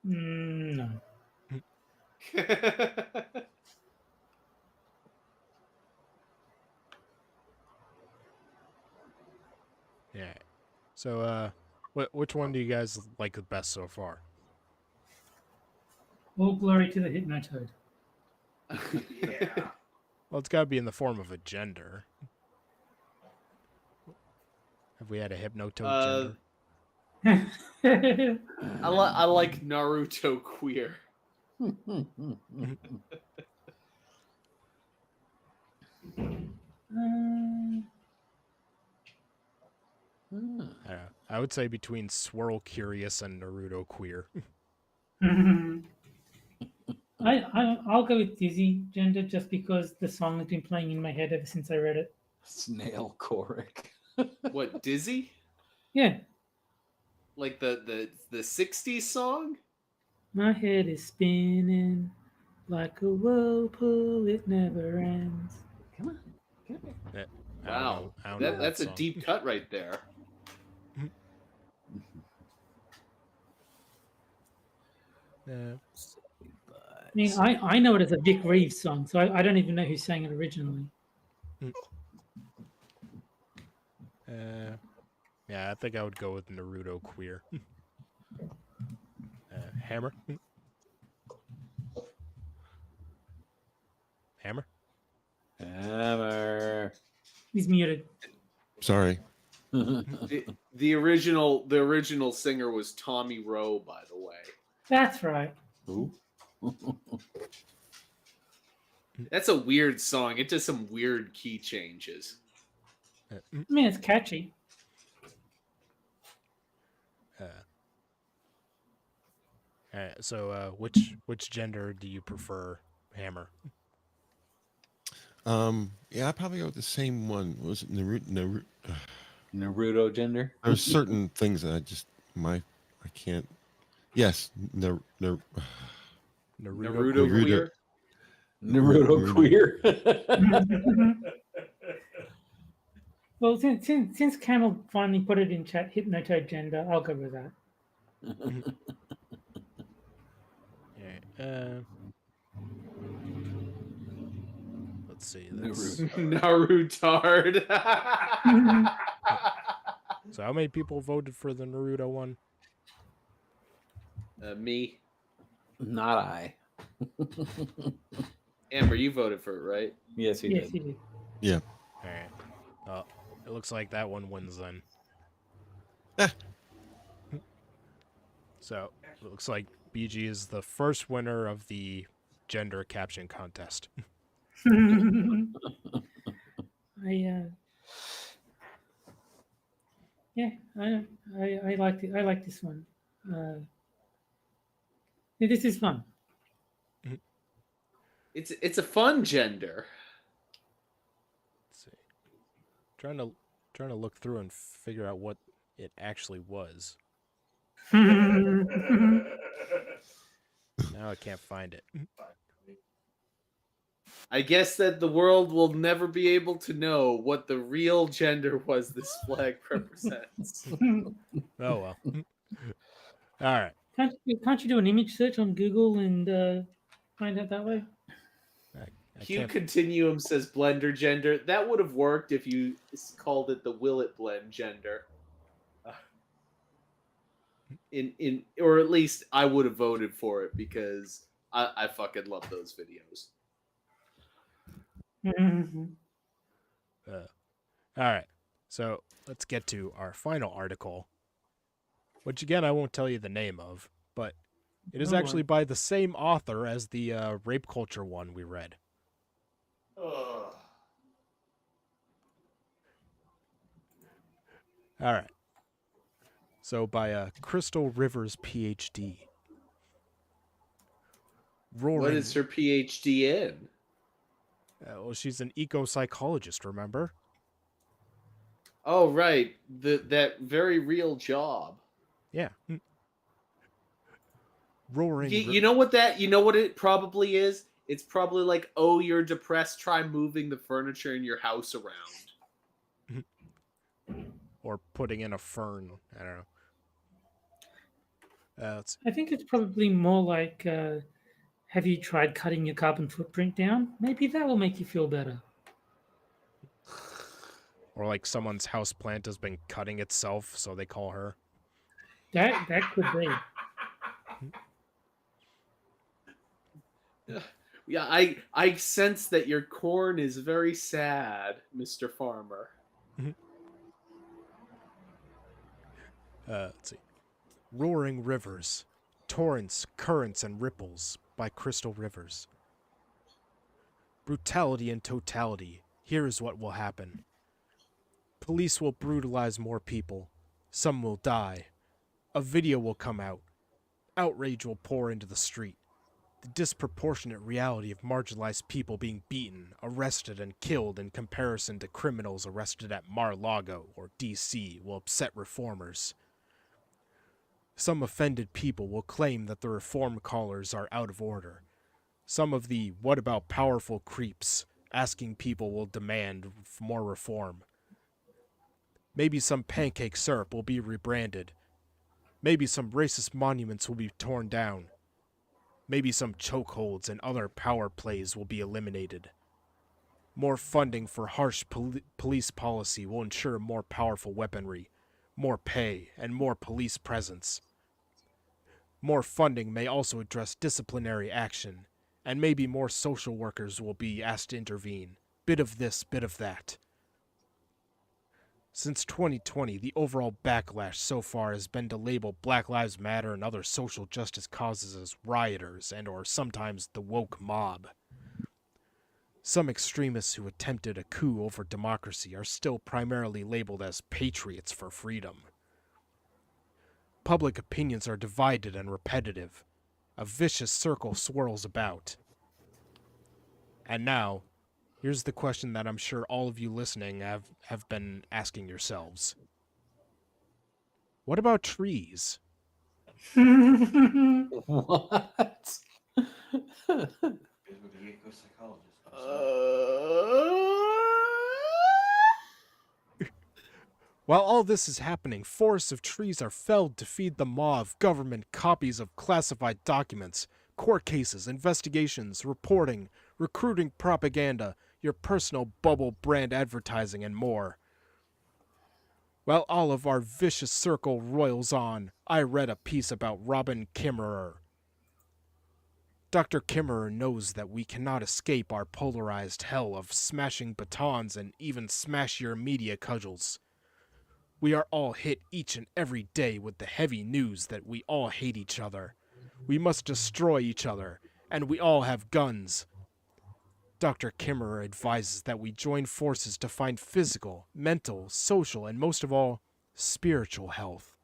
No. Yeah. So, which one do you guys like the best so far? All glory to the Hypnotoad. Yeah. Well, it's got to be in the form of a gender. Have we had a hypnotoad gender? I like Naruto queer. I would say between Swirl Curious and Naruto Queer. I'll go with Dizzy gender just because the song has been playing in my head ever since I read it. Snail Coric. What, Dizzy? Yeah, Like the 60s song? my head is spinning like a whirlpool, it never ends. Come on. Come here. Wow. I don't know That's a song. deep cut right there. I mean, I know it as a Vic Reeves song, so I don't even know who sang it originally. Yeah, I think I would go with Naruto Queer. Hammer? Hammer? Hammer. He's muted. Sorry. The original singer was Tommy Rowe, by the way. That's right. Ooh. That's a weird song. It does some weird key changes. I mean, it's catchy. So, which gender do you prefer, Hammer? Yeah, I probably go with the same one. Was it Naruto? Naruto gender. There's certain things that I can't. Yes, Naruto Queer. queer? Naruto queer. Well, since Camel finally put it in chat, hypnoto gender, I'll go with that. Yeah. Let's see. That's, Naruto. Narutard. so how many people voted for the Naruto one? Me. Not I. Amber, you voted for it, right? Yes, he Yes, did. he did. Yeah. All right. Well, it looks like that one wins then. Eh. So it looks like BG is the first winner of the gender caption contest. Yeah, I like it. I like this one. Yeah, this is fun. It's a fun gender. Let's see. Trying to look through and figure out what it actually was. Now I can't find it. I guess that the world will never be able to know what the real gender was this flag represents. Oh well. All right. Can't you do an image search on Google and find out that way? I Hue can't. Continuum says blender gender. That would have worked if you called it the Will It Blend gender. Or at least I would have voted for it because I fucking love those videos. All right. So let's get to our final article, which again I won't tell you the name of, but it is Oh, actually by the same author as the rape culture one we read. Ugh. All right. So by Crystal Rivers, PhD. Roaring. What is her PhD in? Well, she's an eco-psychologist, remember? Oh, right. That very real job. Yeah. Roaring. You know what that? You know what it probably is? It's probably like, oh, you're depressed. Try moving the furniture in your house around. Or putting in a fern. I don't know. I think it's probably more like, have you tried cutting your carbon footprint down? Maybe that will make you feel better. Or like someone's house plant has been cutting itself, so they call her. That could be. Yeah, I sense that your corn is very sad, Mr. Farmer. Let's see. Roaring Rivers. Torrents, Currents, and Ripples by Crystal Rivers. Brutality and totality. Here is what will happen. Police will brutalize more people. Some will die. A video will come out. Outrage will pour into the street. The disproportionate reality of marginalized people being beaten, arrested, and killed in comparison to criminals arrested at Mar-a-Lago or D.C. will upset reformers. Some offended people will claim that the reform callers are out of order. Some of the what about powerful creeps asking people will demand more reform. Maybe some pancake syrup will be rebranded. Maybe some racist monuments will be torn down. Maybe some chokeholds and other power plays will be eliminated. More funding for harsh police policy will ensure more powerful weaponry, more pay, and more police presence. More funding may also address disciplinary action, and maybe more social workers will be asked to intervene. Bit of this, bit of that. Since 2020, the overall backlash so far has been to label Black Lives Matter and other social justice causes as rioters and or sometimes the woke mob. Some extremists who attempted a coup over democracy are still primarily labeled as patriots for freedom. Public opinions are divided and repetitive. A vicious circle swirls about. And now, here's the question that I'm sure all of you listening have been asking yourselves. What about trees? What? Is with the eco-psychology. While all this is happening, forests of trees are felled to feed the maw of government copies of classified documents, court cases, investigations, reporting, recruiting propaganda, your personal bubble brand advertising, and more. While all of our vicious circle roils on, I read a piece about Robin Kimmerer. Dr. Kimmerer knows that we cannot escape our polarized hell of smashing batons and even smashier media cudgels. We are all hit each and every day with the heavy news that we all hate each other. We must destroy each other, and we all have guns. Dr. Kimmerer advises that we join forces to find physical, mental, social, and most of all, spiritual health.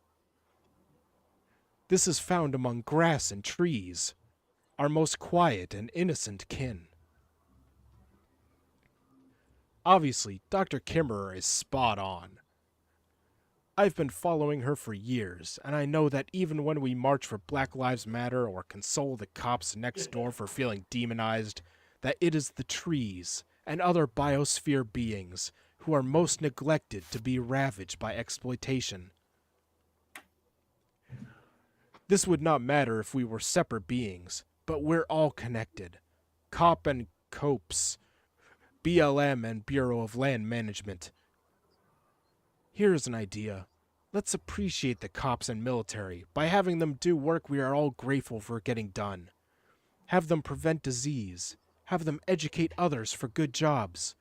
This is found among grass and trees, our most quiet and innocent kin. Obviously, Dr. Kimmerer is spot on. I've been following her for years, and I know that even when we march for Black Lives Matter or console the cops next door for feeling demonized, that it is the trees and other biosphere beings who are most neglected to be ravaged by exploitation. This would not matter if we were separate beings, but we're all connected. COP and COPS, BLM and Bureau of Land Management. Here's an idea. Let's appreciate the cops and military by having them do work we are all grateful for getting done. Have them prevent disease. Have them educate others for good jobs.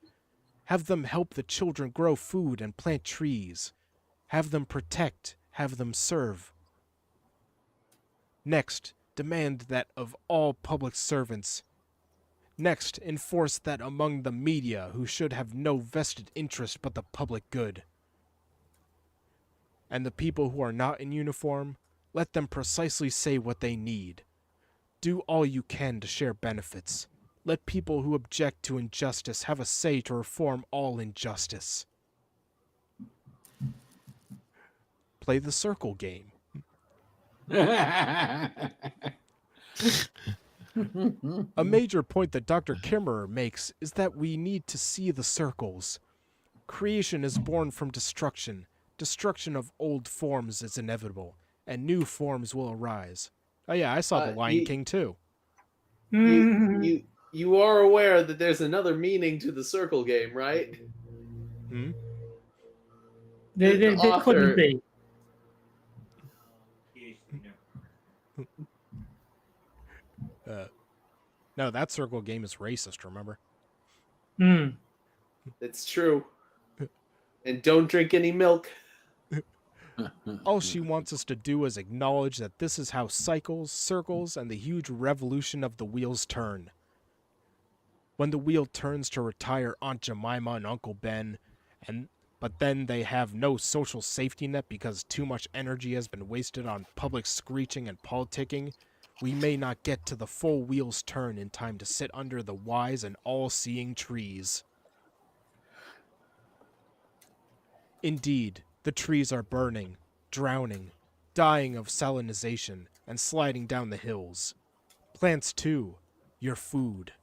Have them help the children grow food and plant trees. Have them protect. Have them serve. Next, demand that of all public servants. Next, enforce that among the media who should have no vested interest but the public good. And the people who are not in uniform, let them precisely say what they need. Do all you can to share benefits. Let people who object to injustice have a say to reform all injustice. Play the circle game. A major point that Dr. Kimmerer makes is that we need to see the circles. Creation is born from destruction. Destruction of old forms is inevitable, and new forms will arise. Oh yeah, I saw The Lion King too. You are aware that there's another meaning to the circle game, right? Hmm? There couldn't be. No, that circle game is racist, remember? It's true. And don't drink any milk. All she wants us to do is acknowledge that this is how cycles, circles, and the huge revolution of the wheels turn. When the wheel turns to retire Aunt Jemima and Uncle Ben, but then they have no social safety net because too much energy has been wasted on public screeching and politicking, we may not get to the full wheel's turn in time to sit under the wise and all-seeing trees. Indeed, the trees are burning, drowning, dying of salinization, and sliding down the hills. Plants too, your food.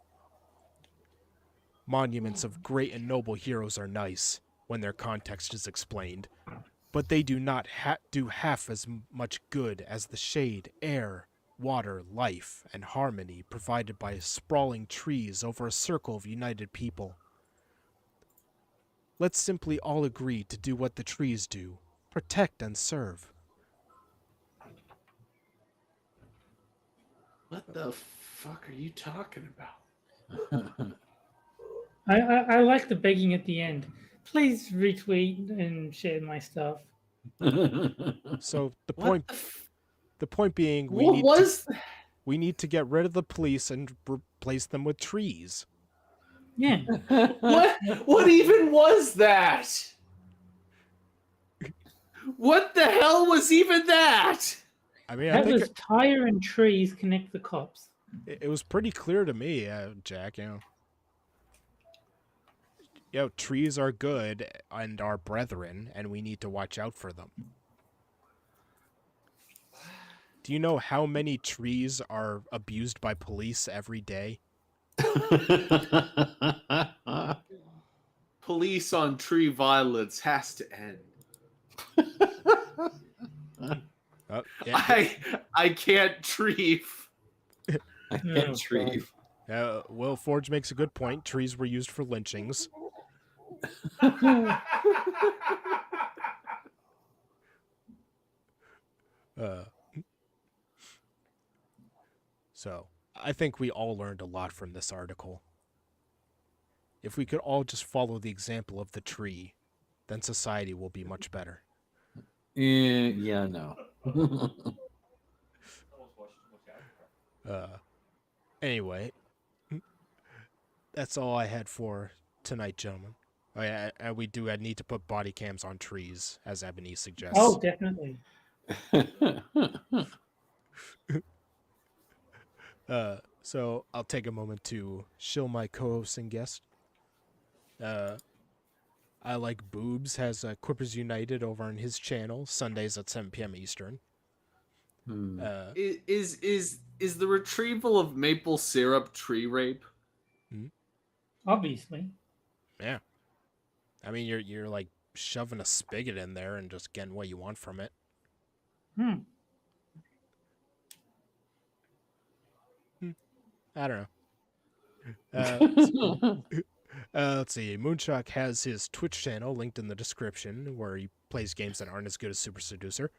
Monuments of great and noble heroes are nice, when their context is explained, but they do not do half as much good as the shade, air, water, life, and harmony provided by sprawling trees over a circle of united people. Let's simply all agree to do what the trees do, protect and serve. What the fuck are you talking about? I like the begging at the end. Please retweet and share my stuff. So the What point being, we need to get rid of the police and replace them with trees. Yeah. What even was that? What the hell was even that? I mean, That was Tyre and trees connect the cops. It was pretty clear to me, Jack, trees are good and our brethren, and we need to watch out for them. Do you know how many trees are abused by police every day? Police on tree violence has to end. Oh, yeah. I can't treef. I Oh, can't retrieve. Will Forge makes a good point. Trees were used for lynchings. Uh, so I think we all learned a lot from this article. If we could all just follow the example of the tree, then society will be much better. Yeah, no. Anyway, that's all I had for tonight, gentlemen. Oh, yeah, I need to put body cams on trees, as Ebony suggests. Oh, definitely. So I'll take a moment to shill my co-host and guest. I Like Boobs has Quippers United over on his channel, Sundays at 7 p.m. Eastern. Is the retrieval of maple syrup tree rape? Obviously. Yeah. I mean, you're like shoving a spigot in there and just getting what you want from it. I don't know. Let's see. Moonshock has his Twitch channel linked in the description, where he plays games that aren't as good as Super Seducer.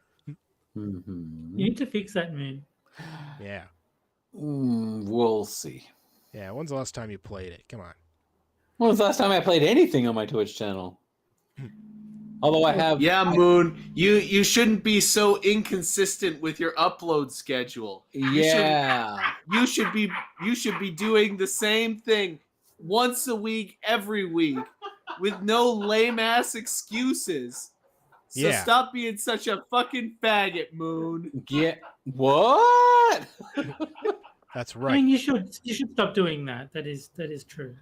You need to fix that, Moon. Yeah. We'll see. Yeah. When's the last time you played it? Come on. When was the last time I played anything on my Twitch channel? Although I have. Yeah, Moon, you shouldn't be so inconsistent with your upload schedule. Yeah. You should be doing the same thing once a week, every week, with no lame ass excuses. So Yeah. stop being such a fucking faggot, Moon. Get what? That's I right. mean, you should stop doing that. That is true.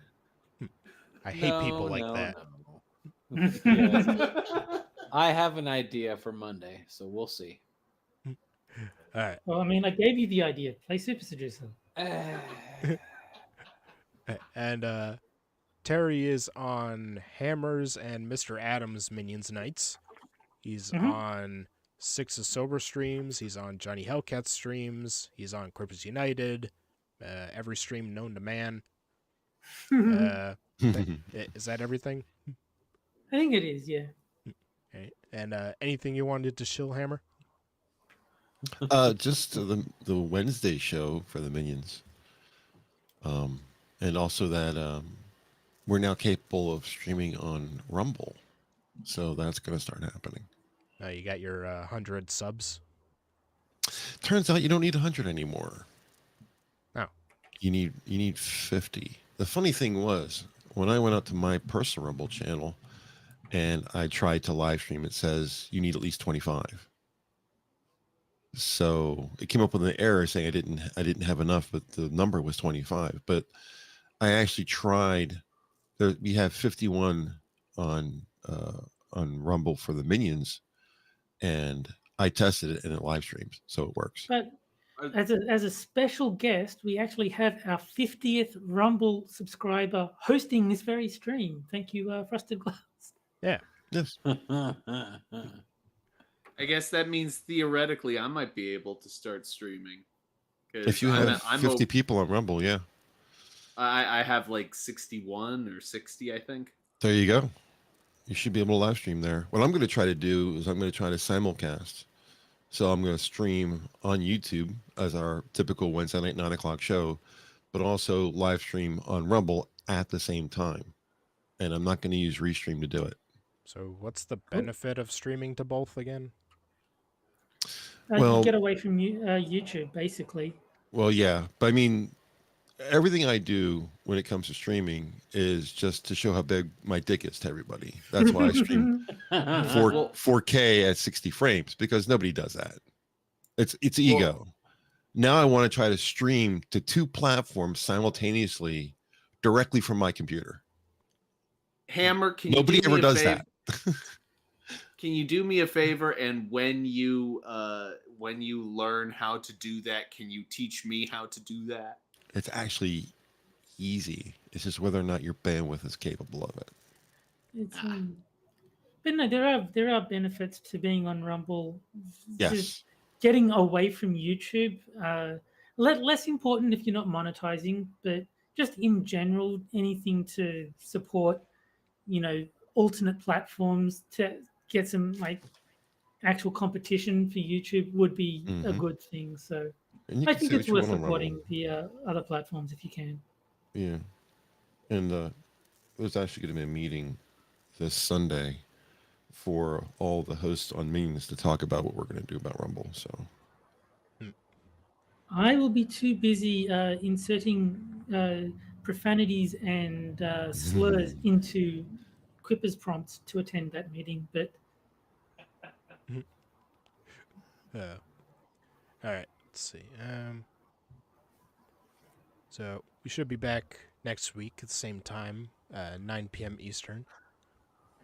I hate people like that. No. Yes. I have an idea for Monday, so we'll see. All right. Well, I mean, I gave you the idea. Play Super Seducer. And Terry is on Hammers and Mr. Adams Minions Nights. He's on Six of Sober streams. He's on Johnny Hellcat streams. He's on Quippers United. Every stream known to man. Is that everything? I think it is, yeah. Okay. And anything you wanted to shill, Hammer? Just the Wednesday show for the Minions. And also that we're now capable of streaming on Rumble. So that's going to start happening. You got your 100 subs? Turns out you don't need 100 anymore. Oh. You need 50. The funny thing was, when I went out to my personal Rumble channel and I tried to live stream, it says you need at least 25. So it came up with an error saying I didn't have enough, but the number was 25. But I actually tried. We have 51 on Rumble for the Minions, and I tested it and it live streams, so it works. But as a special guest, we actually have our 50th Rumble subscriber hosting this very stream. Thank you, Frosted Glass. Yeah. Yes. I guess that means theoretically I might be able to start streaming. If you have 50 people on Rumble, yeah. I have like 61 or 60, I think. There you go. You should be able to live stream there. What I'm going to try to do is I'm going to try to simulcast. So I'm going to stream on YouTube as our typical Wednesday night 9 o'clock show, but also live stream on Rumble at the same time. And I'm not going to use Restream to do it. So what's the benefit of streaming to both again? You get away from YouTube, basically. Well, yeah. But I mean, everything I do when it comes to streaming is just to show how big my dick is to everybody. That's why I stream 4K at 60 frames, because nobody does that. It's ego. Now I want to try to stream to 2 platforms simultaneously directly from my computer. Hammer, can Nobody you do ever me a does favor? that. Can you do me a favor, and when you learn how to do that, can you teach me how to do that? It's actually easy. It's just whether or not your bandwidth is capable of it. It's But no, there are benefits to being on Rumble. Yes. Just getting away from YouTube. Less important if you're not monetizing, but just in general, anything to support, alternate platforms to get some like actual competition for YouTube would be a Mhm. good thing. So And you I can think say it's what you worth want on Rumble. supporting the other platforms if you can. Yeah. And there's actually going to be a meeting this Sunday for all the hosts on meetings to talk about what we're going to do about Rumble. So I will be too busy inserting profanities and slurs into Quipper's prompts to attend that meeting. But All right. Let's see. So we should be back next week at the same time, 9 p.m. Eastern.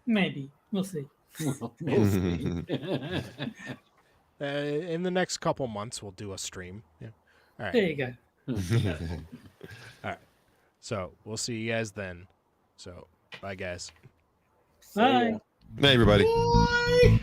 maybe we'll see. We'll see. In the next couple months, we'll do a stream. Yeah. All right. There you go. All right. So we'll see you guys then. So bye, guys. See ya. Bye. Hey, everybody. Boy!